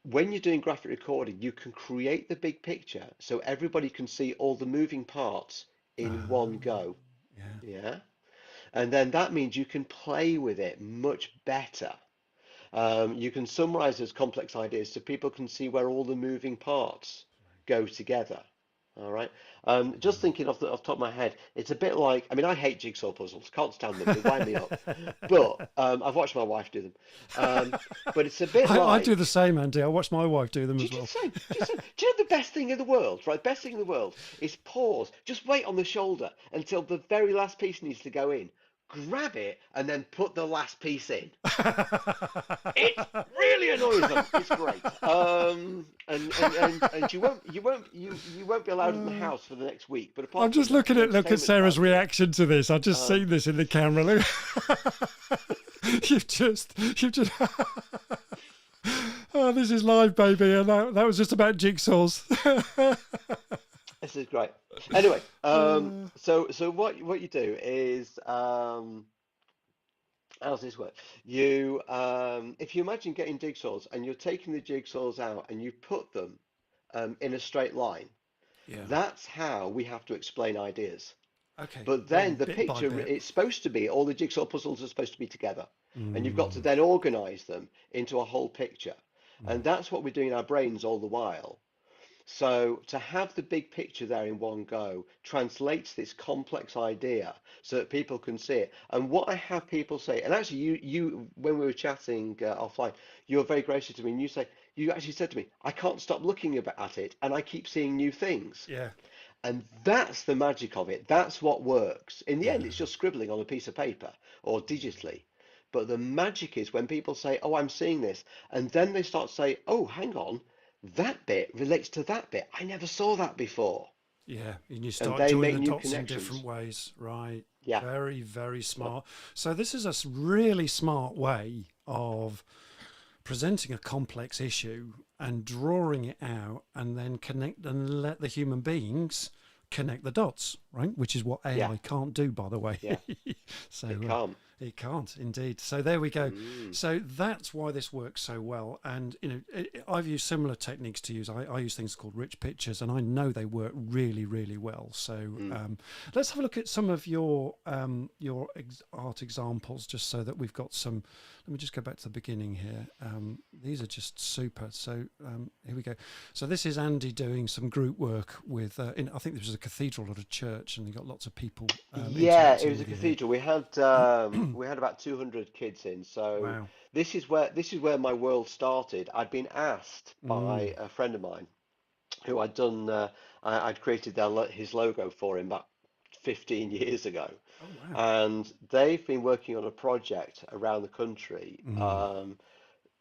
when you're doing graphic recording, you can create the big picture so everybody can see all the moving parts in one go. Yeah. Yeah. And then that means you can play with it much better. You can summarize those complex ideas so people can see where all the moving parts go together. All right. Just thinking off the top of my head, it's a bit like, I mean, I hate jigsaw puzzles, can't stand them, they wind me up. But I've watched my wife do them. But it's a bit I do the like, same, Andy. I watch my wife do them do you as do the well. same? Do you, do do you know the best thing in the world, right? Best thing in the world is pause, just wait on the shoulder until the very last piece needs to go in. Grab it and then put the last piece in. It really annoys them. It's great. And you won't be allowed in the house for the next week. But I'm apart from just that, looking the at look at entertainment Sarah's value. reaction to this. I've just Um, seen this in the camera. Look. you've just oh, this is live, baby, and that was just about jigsaws. this is great. Anyway, so what you do is how does this work? If you imagine getting jigsaws and you're taking the jigsaws out and you put them in a straight line, Yeah. that's how we have to explain ideas. Okay. But Well, then the bit by picture, bit. it's supposed to be, all the jigsaw puzzles are supposed to be together. And you've got to Mm, then organize them into a whole picture. And that's what we're doing in our brains all the while. So to have the big picture there in one go translates this complex idea so that people can see it. And what I have people say, and actually you when we were chatting offline, you were very gracious to me, and you actually said to me, I can't stop looking at it, and I keep seeing new things. yeah. And that's the magic of it. That's what works. In the Yeah. end, it's just scribbling on a piece of paper or digitally. But the magic is when people say, "Oh, I'm seeing this," and then they start to say, "Oh, hang on, that bit relates to that bit. I never saw that before." Yeah, and you And start they joining make the new dots in different connections. ways, right? Yeah. Very, very Well, smart. So this is a really smart way of presenting a complex issue and drawing it out, and then connect and let the human beings connect the dots, right? Which is what yeah, AI can't do, by the way. yeah. So It can't. it can't indeed. So there we go. Mm, So that's why this works so well. And I've used similar techniques to use. I use things called rich pictures, and I know they work really, really well. So mm. let's have a look at some of your art examples, just so that we've got some. Let me just go back to the beginning here. These are just super. So here we go. So this is Andy doing some group work with. I think this was a cathedral or a church, and he got lots of people Yeah, it interacting was a with you here. cathedral. We had about 200 kids in. So Wow. this is where my world started. I'd been asked Mm. by a friend of mine who I'd created his logo for him about 15 years ago. Oh wow. And they've been working on a project around the country. Mm.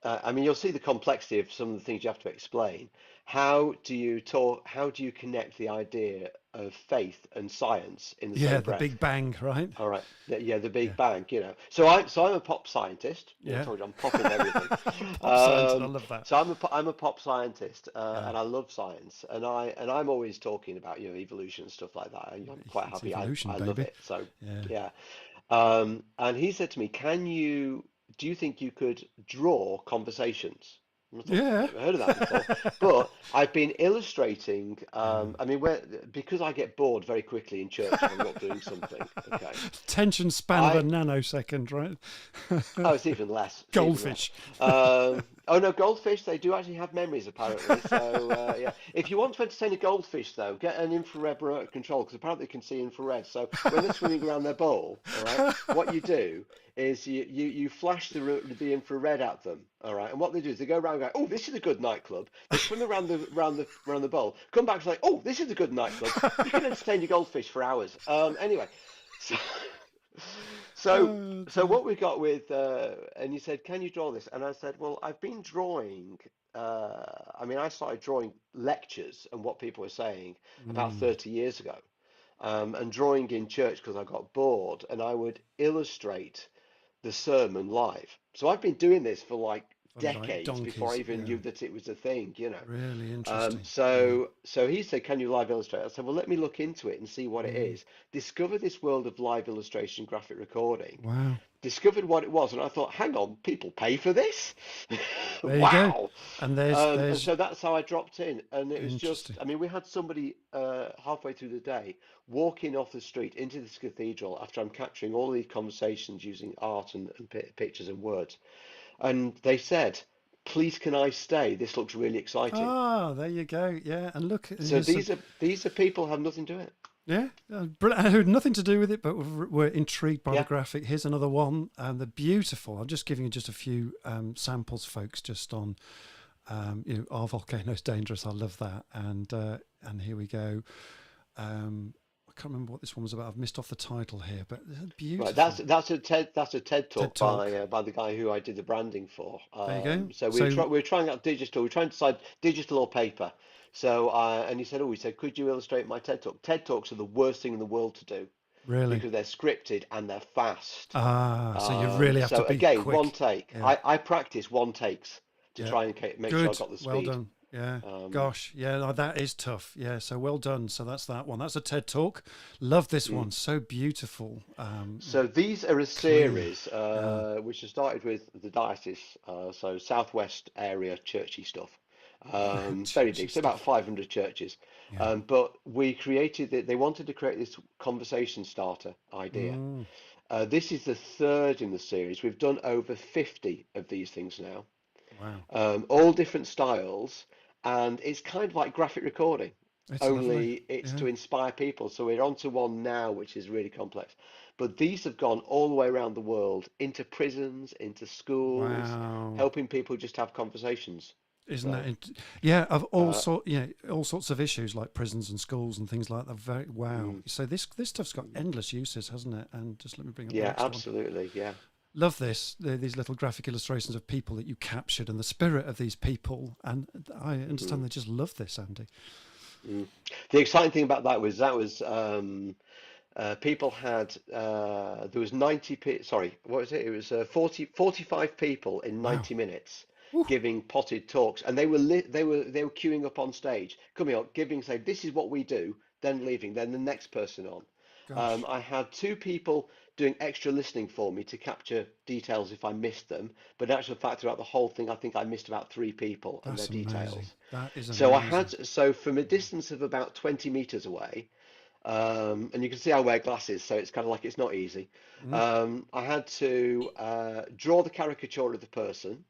I mean, you'll see the complexity of some of the things you have to explain. How do you talk? How do you connect the idea of faith and science in the Yeah, same the breath? Big Bang, right? All right. Yeah, the Yeah, Big Bang. So I'm a pop scientist. I yeah. told you I'm popping everything. Pop scientist, I Um, love that. so I'm a pop scientist, Yeah, and I love science, and I'm always talking about evolution and stuff like that. And I'm quite it's happy. I evolution, I love baby. it. So Yeah, yeah. And he said to me, do you think you could draw conversations? And I thought, yeah. never heard of that before. But I've been illustrating, Yeah. I mean, because I get bored very quickly in church if I'm not doing something, okay. Attention span of a I nanosecond, right? Oh, it's even less. It's even less. Goldfish. Oh no, goldfish, they do actually have memories apparently. So yeah, if you want to entertain a goldfish though, get an infrared remote control because apparently they can see infrared. So when they're swimming around their bowl, all right, what you do is you flash the infrared at them, all right, and what they do is they go around and go, oh, this is a good nightclub. They swim around the bowl, come back and say, oh, this is a good nightclub. You can entertain your goldfish for hours. Anyway, so. So, Oh, so dear. what we got with, and you said, can you draw this? And I said, well, I've been drawing. I mean, I started drawing lectures and what people were saying about Mm, 30 years ago, and drawing in church because I got bored, and I would illustrate the sermon live. So I've been doing this for like for like decades before I donkeys. even Yeah. knew that it was a thing, you know. Really Um, interesting. Yeah. so so he said, "Can you live illustrate?" I said, "Well, let me look into it and see what it Mm, is." Discover this world of live illustration, graphic recording. wow. Discovered what it was, and I thought, "Hang on, people pay for this? There you go. Wow!" And there's And so that's how I dropped in, and it was just, interesting. I mean, we had somebody halfway through the day walking off the street into this cathedral after I'm capturing all these conversations using art and pictures and words, and they said, "Please, can I stay? This looks really exciting." Ah, there you go. Yeah, and look, So here's some. these are people who have nothing to it. Yeah, brilliant. Had nothing to do with it, but we're intrigued by the Yeah. graphic. Here's another one, and they're beautiful. I'm just giving you just a few samples, folks, just on, are volcanoes dangerous? I love that, and here we go. I can't remember what this one was about. I've missed off the title here, but they're Right, beautiful. that's a TED TED talk Talk. by the guy who I did the branding for. There you go. So So we're trying out digital. We're trying to decide digital or paper. So and he said, could you illustrate my TED talk? TED talks are the worst thing in the world to do really, because they're scripted and they're fast. so you really have to So be again, one quick. take. Yeah. I practice one takes to Yeah. try and make sure I Good. got the Well speed. done. Yeah. Um, Gosh. Yeah. No, that is tough. Yeah. So well done. So that's that one. That's a TED Talk. Love this mm. one. So beautiful. So these are a Clear. series Yeah. which has started with the diocese, so southwest area churchy stuff. Very Churchy big, so about stuff. 500 churches. Yeah. But we created it, they wanted to create this conversation starter idea. Mm, This is the third in the series. We've done over 50 of these things now, wow. all different styles, and it's kind of like graphic recording, It's lovely. only it's Yeah. to inspire people. So we're on to one now, which is really complex. But these have gone all the way around the world, into prisons, into schools, Wow. helping people just have conversations. Isn't that? So, Yeah. Of uh, all sorts of issues like prisons and schools and things like that. Very wow. mm, So this stuff's got mm. endless uses, hasn't it? And just let me bring up the Yeah, next one. absolutely. Yeah. Love this, these little graphic illustrations of people that you captured and the spirit of these people. And I understand Mm, they just love this, Andy. mm. The exciting thing about that was people had there was sorry, what was it? It was 45 people in Wow. 90 minutes Woo, giving potted talks, and they were queuing up on stage, coming up, giving, say, this is what we do, then leaving, then the next person on. gosh, I had two people doing extra listening for me to capture details if I missed them, but in actual fact, throughout the whole thing, I think I missed about three people and their that's amazing. details. That is So amazing. from a distance of about 20 meters away, and you can see I wear glasses, so it's kind of like it's not easy. Mm, I had to draw the caricature of the person,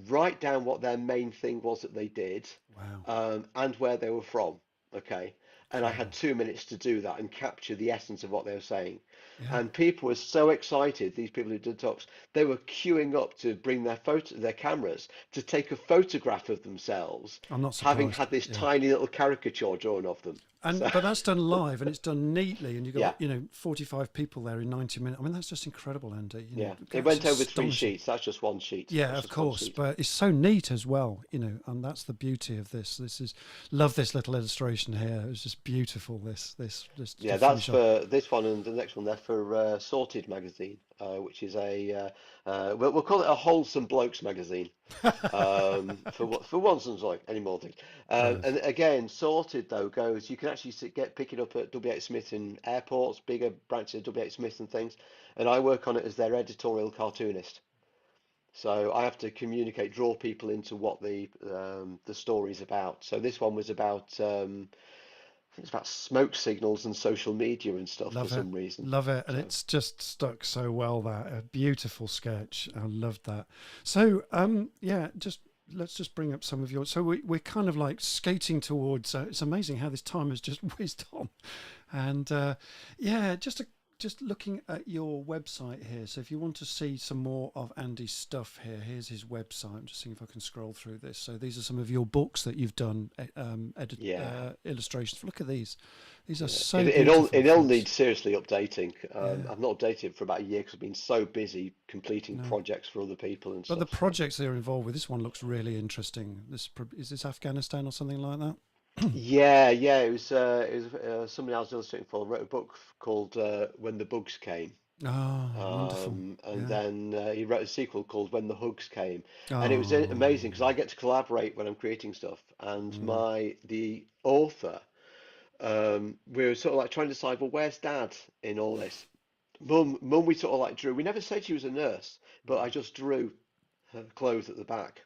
write down what their main thing was that they did, wow. and where they were from. Okay. And I had Incredible. 2 minutes to do that and capture the essence of what they were saying. Yeah. And people were so excited, these people who did talks, they were queuing up to bring their cameras to take a photograph of themselves, I'm not having surprised. had this Yeah. tiny little caricature drawn of them. So, But that's done live and it's done neatly, and you've got yeah. 45 people there in 90 minutes. I mean, that's just incredible, Andy. Yeah, it That's went over three astonishing. sheets. That's just one sheet. Yeah, That's of just one course, sheet. but it's so neat as well, and that's the beauty of this. This is love this little illustration here. It was just beautiful. This to Yeah, that's finish off. for this one and the next one. They're for Sorted magazine, which is we'll call it a wholesome blokes magazine. For once and like any more things. Brilliant. And again, Sorted though goes. You can actually pick it up at W.H. Smith in airports, bigger branches of W.H. Smith and things. And I work on it as their editorial cartoonist. So I have to draw people into what the story's about. So this one was about I think it's about smoke signals and social media and stuff for Love it, some reason. love it, and So it's just stuck so well. That a beautiful sketch. I loved that. So yeah, just let's just bring up some of your. So we're kind of like skating towards. It's amazing how this time has just whizzed on, and yeah, just looking at your website here. So if you want to see some more of Andy's stuff here, here's his website. I'm just seeing if I can scroll through this. So these are some of your books that you've done, Yeah. illustrations. Look at these. These are Yeah. so It beautiful, all folks. needs seriously updating. Yeah, I've not updated it for about a year because I've been so busy completing no. projects for other people and But the stuff. So projects they're involved with, this one looks really interesting. Is this Afghanistan or something like that? yeah, it was somebody I was illustrating for wrote a book called When the Bugs Came. Ah, wonderful. And Yeah. then he wrote a sequel called When the Hugs Came, and it was Oh. amazing because I get to collaborate when I'm creating stuff. And Mm. the author, we were sort of like trying to decide, well, where's Dad in all this? Mum, we sort of like drew. We never said she was a nurse, but I just drew her clothes at the back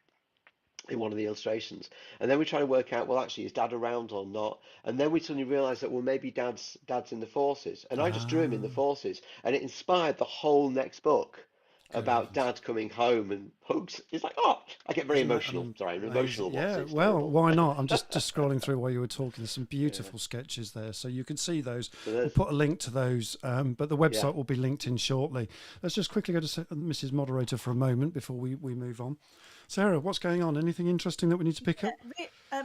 in one of the illustrations. And then we try to work out, well, actually, is Dad around or not? And then we suddenly realised that, well, maybe Dad's in the forces. And I just drew him in the Ah, forces, and it inspired the whole next book about good. Dad coming home and hugs. It's like, oh, I get very Isn't that emotional. Sorry, I'm amazing? emotional. What's Yeah, it's well, terrible. why not? I'm just scrolling through while you were talking. There's some Yeah. beautiful sketches there, so you can see those. So We'll there's, put a link to those, but the yeah. website will be linked in shortly. Let's just quickly go to Mrs. Moderator for a moment before we move on. Sarah, what's going on? Anything interesting that we need to pick up?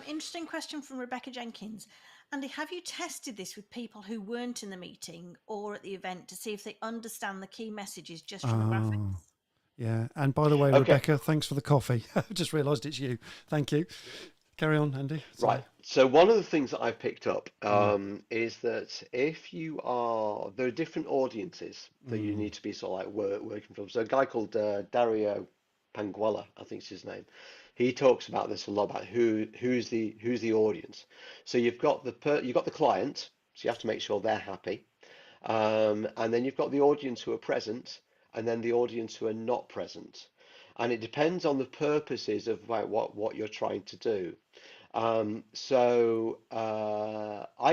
Interesting question from Rebecca Jenkins. Andy, have you tested this with people who weren't in the meeting or at the event to see if they understand the key messages just from a Oh, graphics? yeah. And by the way, Okay. Rebecca, thanks for the coffee. I just realised it's you. Thank you. Carry on, Andy. Right. Sorry. So one of the things that I've picked up Mm, is that if you are, there are different audiences that you mm, need to be sort of like working from. So a guy called Dario Panguella, I think is his name. He talks about this a lot about who's the audience. So you've got the client, so you have to make sure they're happy, and then you've got the audience who are present, and then the audience who are not present. And it depends on the purposes of like what you're trying to do. I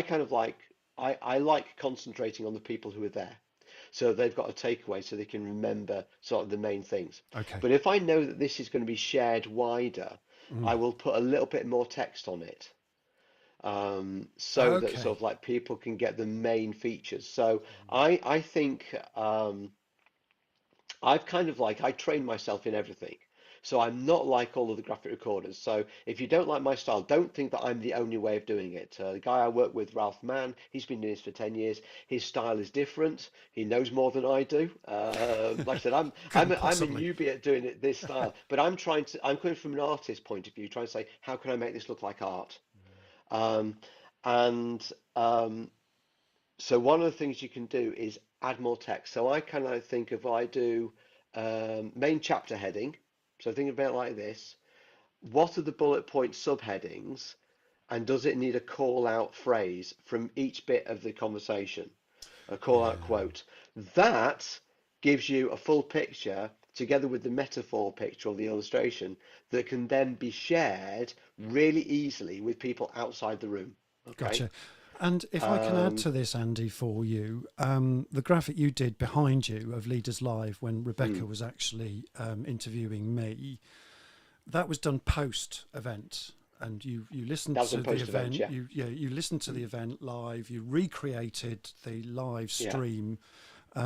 kind of like I like concentrating on the people who are there. So they've got a takeaway so they can remember sort of the main things. okay. But if I know that this is going to be shared wider, I Mm, will put a little bit more text on it. So that okay. sort of like people can get the main features. So I think I've kind of like I train myself in everything. So I'm not like all of the graphic recorders. So if you don't like my style, don't think that I'm the only way of doing it. The guy I work with, Ralph Mann, he's been doing this for 10 years. His style is different. He knows more than I do. Like I said, Couldn't I'm a possibly. newbie at doing it this style, but I'm coming from an artist point of view, trying to say, how can I make this look like art? Um, and so one of the things you can do is add more text. So I kind of think if I do main chapter heading, so think about it like this. What are the bullet point subheadings, and does it need a call out phrase from each bit of the conversation? A call out Yeah. quote. That gives you a full picture together with the metaphor picture or the illustration that can then be shared really easily with people outside the room. Okay. Gotcha. And if I can add Um, to this, Andy, for you, the graphic you did behind you of Leaders Live when hmm. Rebecca was actually interviewing me, that was done post event. And you listened That was to in the post event, event, yeah. you listened to the Mm. event live, you recreated the live Yeah. stream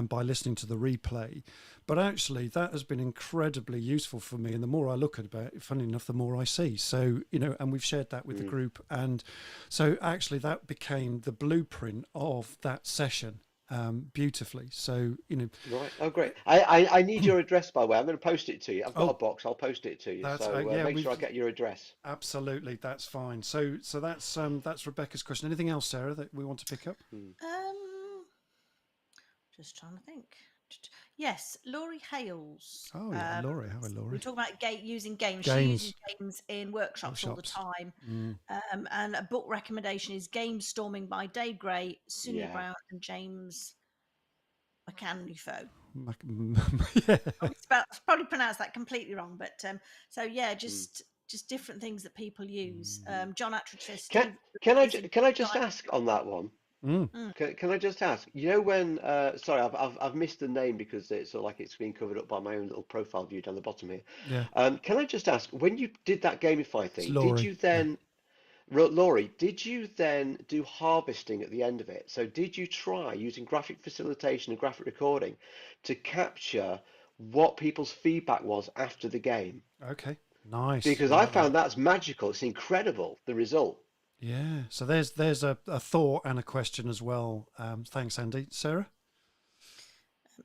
by listening to the replay. But actually, that has been incredibly useful for me. And the more I look at it, funny enough, the more I see. So, and we've shared that with the Mm. group. And so actually, that became the blueprint of that session beautifully. So, Right. Oh, great. I need your address, by the way. I'm going to post it to you. I've got a oh, box. I'll post it to you. that's, So yeah, make sure I we've get your address. absolutely, that's fine. So that's Rebecca's question. Anything else, Sarah, that we want to pick up? Mm. Um, just trying to think. Yes, Laurie Hales. Oh, yeah, Laurie. How are We Laurie? talk about using games. She uses Games, games in workshops all the workshops. time. Mm. And a book recommendation is Game Storming by Dave Gray, Sunil Yeah. Brown, and James McAnifo. Yeah. It's probably pronounced that completely wrong, but so yeah, Mm. just different things that people use. Mm. John Attridge says Can Steve is a can I just guy. ask on that one? Mm. Can I just ask? You know when? Sorry, I've missed the name because it's sort of like it's been covered up by my own little profile view down the bottom here. Yeah, Can I just ask when you did that gamify it's thing? Did Laurie. you Yeah. then? Laurie, did you then do harvesting at the end of it? So did you try using graphic facilitation and graphic recording to capture what people's feedback was after the game? Okay, nice. Because I I like that. found that's magical. It's incredible, the result. Yeah. So there's a thought and a question as well. Thanks, Andy. Sarah?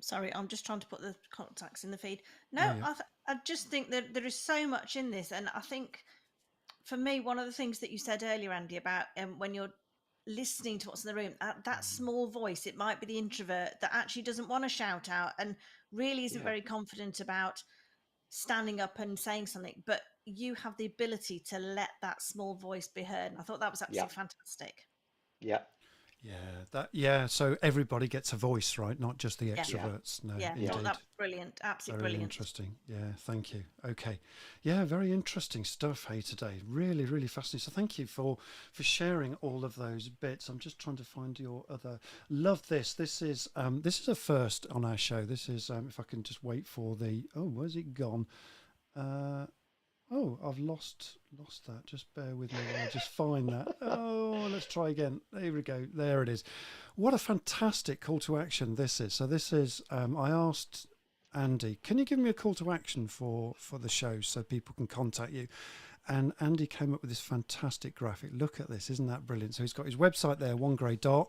Sorry, I'm just trying to put the contacts in the feed. No, Yeah, yeah. I just think that there is so much in this, and I think for me, one of the things that you said earlier, Andy, about when you're listening to what's in the room, that small voice, it might be the introvert that actually doesn't want to shout out and really isn't Yeah, very confident about standing up and saying something, but you have the ability to let that small voice be heard. And I thought that was yeah, absolutely fantastic. yeah, Yeah, so everybody gets a voice, right? Not just the Yeah. yeah, extroverts. No, Yeah, yeah. thought that indeed. was brilliant. Absolutely Very brilliant. interesting. Yeah, thank you. Okay. Yeah, very interesting stuff, hey, today. Really, really fascinating. So thank you for sharing all of those bits. I'm just trying to find your other love this. This is a first on our show. This is if I can just wait for the where's it gone? Uh Oh, I've lost that. Just bear with me while I just find that. Oh, let's try again. There we go. There it is. What a fantastic call to action this is. So this is. I asked Andy, can you give me a call to action for the show so people can contact you? And Andy came up with this fantastic graphic. Look at this, isn't that brilliant? So he's got his website there, OneGrayDot.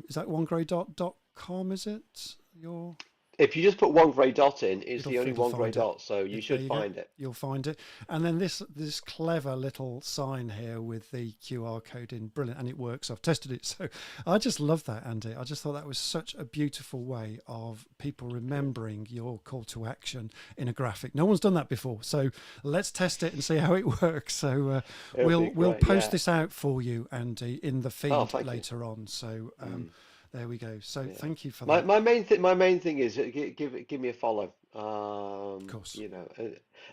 Is that OneGrayDot.com? Is it your? If you just put one grey dot in, it's the only It'll one grey find it. dot, so you There should you go. find it. You'll find it. And then this clever little sign here with the QR code in, brilliant, and it works. I've tested it, so I just love that, Andy. I just thought that was such a beautiful way of people Cool. remembering your call to action in a graphic. No one's done that before, so let's test it and see how it works. So It'll be we'll great. post Yeah. this out for you, Andy, in the Oh, feed thank you. later on. So Mm. there we go. So Yeah. thank you for My that. my main thing is give me a follow. Of course. You know,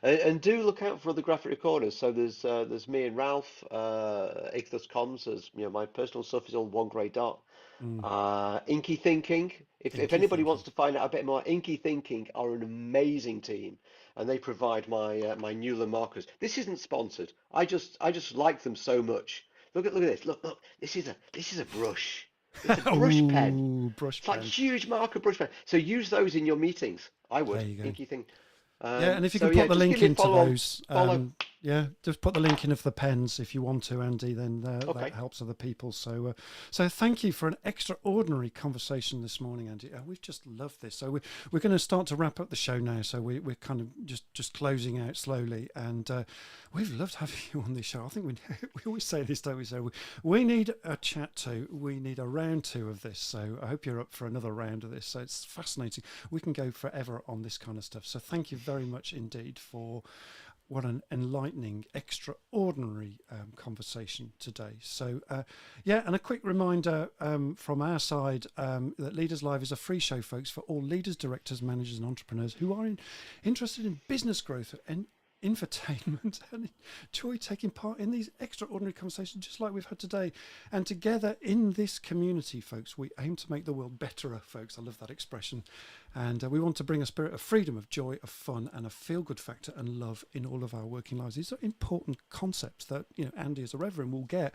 and do look out for other graphic recorders. So there's me and Ralph, Ichthus Comms. There's my personal stuff is on One Grey Dot. Mm. Inky Thinking. If Inky anybody wants thinking. to find out a bit more, Inky Thinking are an amazing team, and they provide my Newland markers. This isn't sponsored. I just like them so much. Look at this. Look. This is a brush. It's a brush pen. Oh, brush It's like pen. huge marker brush pen. So use those in your meetings. I There would. you go. Inky Thing. Yeah, and if you So can yeah, put the just give link me a into follow on those, follow. yeah, just put the link in of the pens if you want to, Andy. Then that Okay. helps other people. So thank you for an extraordinary conversation this morning, Andy. We've just loved this. So we're going to start to wrap up the show now. So we're kind of just closing out slowly, and we've loved having you on this show. I think we always say this, don't we? So we need a chat two. We need a round two of this. So I hope you're up for another round of this. So it's fascinating. We can go forever on this kind of stuff. So thank you very much indeed for what an enlightening, extraordinary conversation today. So, yeah, and a quick reminder from our side that Leaders Live is a free show, folks, for all leaders, directors, managers, and entrepreneurs who are interested in business growth and infotainment and enjoy taking part in these extraordinary conversations just like we've had today. And together in this community, folks, we aim to make the world betterer, folks. I love that expression. And we want to bring a spirit of freedom, of joy, of fun, and a feel-good factor and love in all of our working lives. These are important concepts that Andy, as a reverend, will get.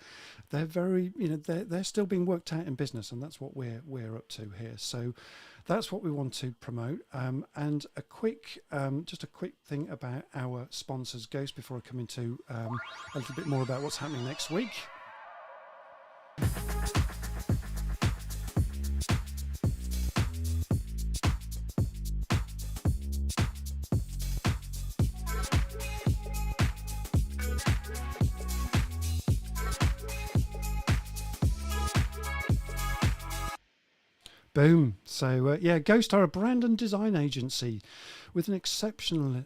They're very, they're still being worked out in business, and that's what we're up to here. So that's what we want to promote. And just a quick thing about our sponsors, Ghost, before I come into a little bit more about what's happening next week. Boom. So yeah, Ghost are a brand and design agency with an exceptional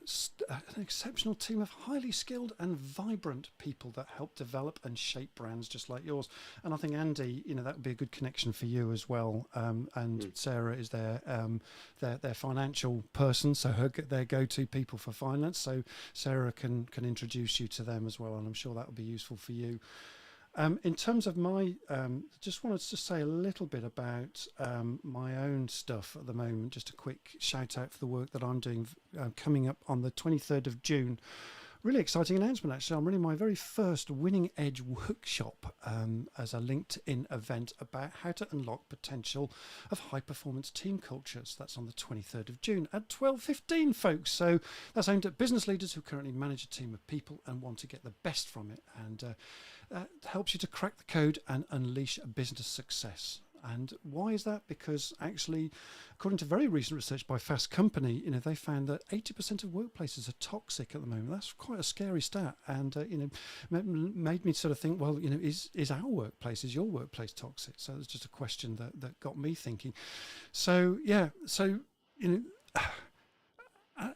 team of highly skilled and vibrant people that help develop and shape brands just like yours. And I think Andy, that would be a good connection for you as well. And Sarah is their financial person, so their go-to people for finance. So Sarah can introduce you to them as well, and I'm sure that will be useful for you. In terms of my, just wanted to say a little bit about my own stuff at the moment. Just a quick shout out for the work that I'm doing coming up on the 23rd of June. really exciting announcement, actually. I'm running my very first Winning Edge workshop as a LinkedIn event about how to unlock potential of high-performance team cultures. That's on the 23rd of June at 12:15, folks. So that's aimed at business leaders who currently manage a team of people and want to get the best from it, and helps you to crack the code and unleash a business success. And why is that? Because actually, according to very recent research by Fast Company, they found that 80% of workplaces are toxic at the moment. That's quite a scary stat, and made me sort of think, well, is our workplace, is your workplace toxic? So it's just a question that got me thinking. So yeah, and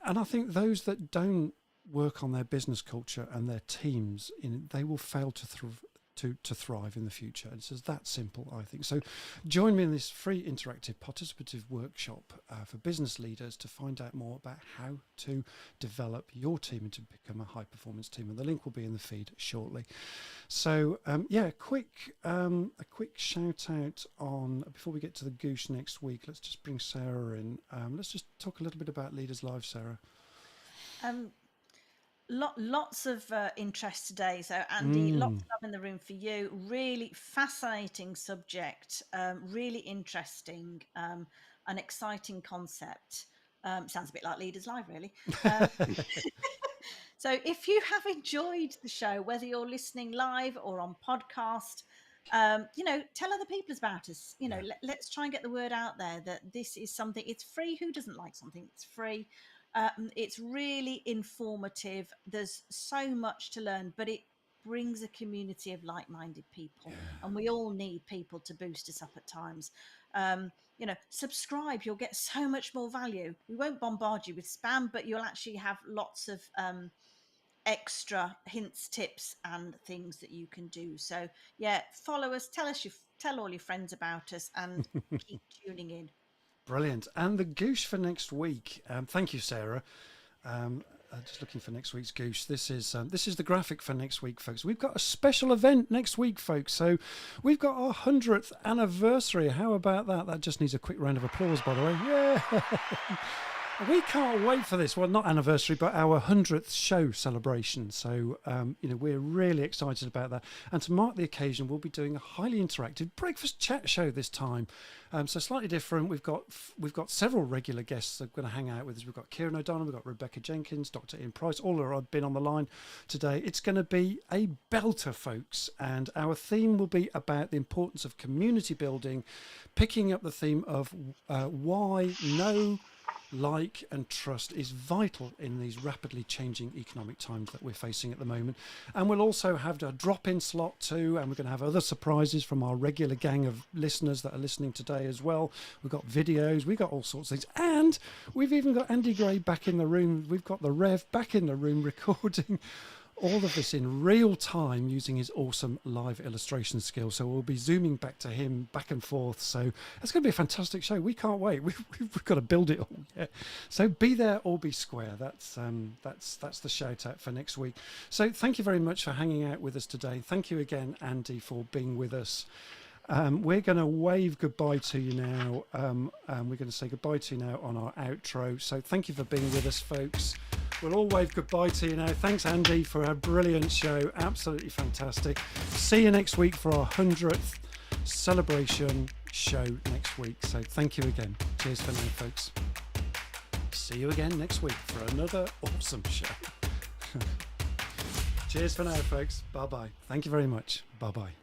I think those that don't work on their business culture and their teams, they will fail to thrive in the future. It's just that simple, I think. So join me in this free interactive participative workshop for business leaders to find out more about how to develop your team and to become a high performance team, and the link will be in the feed shortly. So a quick shout out on, before we get to the Goose next week, let's just bring Sarah in. Let's just talk a little bit about Leaders Live, Sarah. Lots of interest today. So Andy, lots of love in the room for you. Really fascinating subject, really interesting, an exciting concept. Sounds a bit like Leaders Live, really. So if you have enjoyed the show, whether you're listening live or on podcast, tell other people about us. Let's try and get the word out there that this is something. It's free. Who doesn't like something that's free? It's really informative. There's so much to learn, but it brings a community of like-minded people, and we all need people to boost us up at times. Subscribe. You'll get so much more value. We won't bombard you with spam, but you'll actually have lots of extra hints, tips, and things that you can do. So yeah, follow us. Tell all your friends about us, and keep tuning in. Brilliant. And the Goose for next week. Thank you, Sarah. Just looking for next week's Goose. This is the graphic for next week, folks. We've got a special event next week, folks. So we've got our 100th anniversary. How about that? That just needs a quick round of applause, by the way. Yeah. We can't wait for this. Well, not anniversary, but our 100th show celebration. So, we're really excited about that. And to mark the occasion, we'll be doing a highly interactive breakfast chat show this time. So slightly different. We've got several regular guests that are going to hang out with us. We've got Kieran O'Donnell, we've got Rebecca Jenkins, Dr. Ian Price. All have been on the line today. It's going to be a belter, folks. And our theme will be about the importance of community building, picking up the theme of why know, like and trust is vital in these rapidly changing economic times that we're facing at the moment. And we'll also have a drop-in slot too, and we're going to have other surprises from our regular gang of listeners that are listening today as well. We've got videos, we've got all sorts of things, and we've even got Andy Gray back in the room. We've got the Rev back in the room recording all of this in real time using his awesome live illustration skills. So we'll be zooming back to him back and forth. So it's going to be a fantastic show. We can't wait. We've got to build it all. Yeah. So be there or be square. That's the shout out for next week. So thank you very much for hanging out with us today. Thank you again, Andy, for being with us. We're going to wave goodbye to you now. We're going to say goodbye to you now on our outro. So thank you for being with us, folks. We'll all wave goodbye to you now. Thanks, Andy, for a brilliant show. Absolutely fantastic. See you next week for our 100th celebration show next week. So thank you again. Cheers for now, folks. See you again next week for another awesome show. Cheers for now, folks. Bye-bye. Thank you very much. Bye-bye.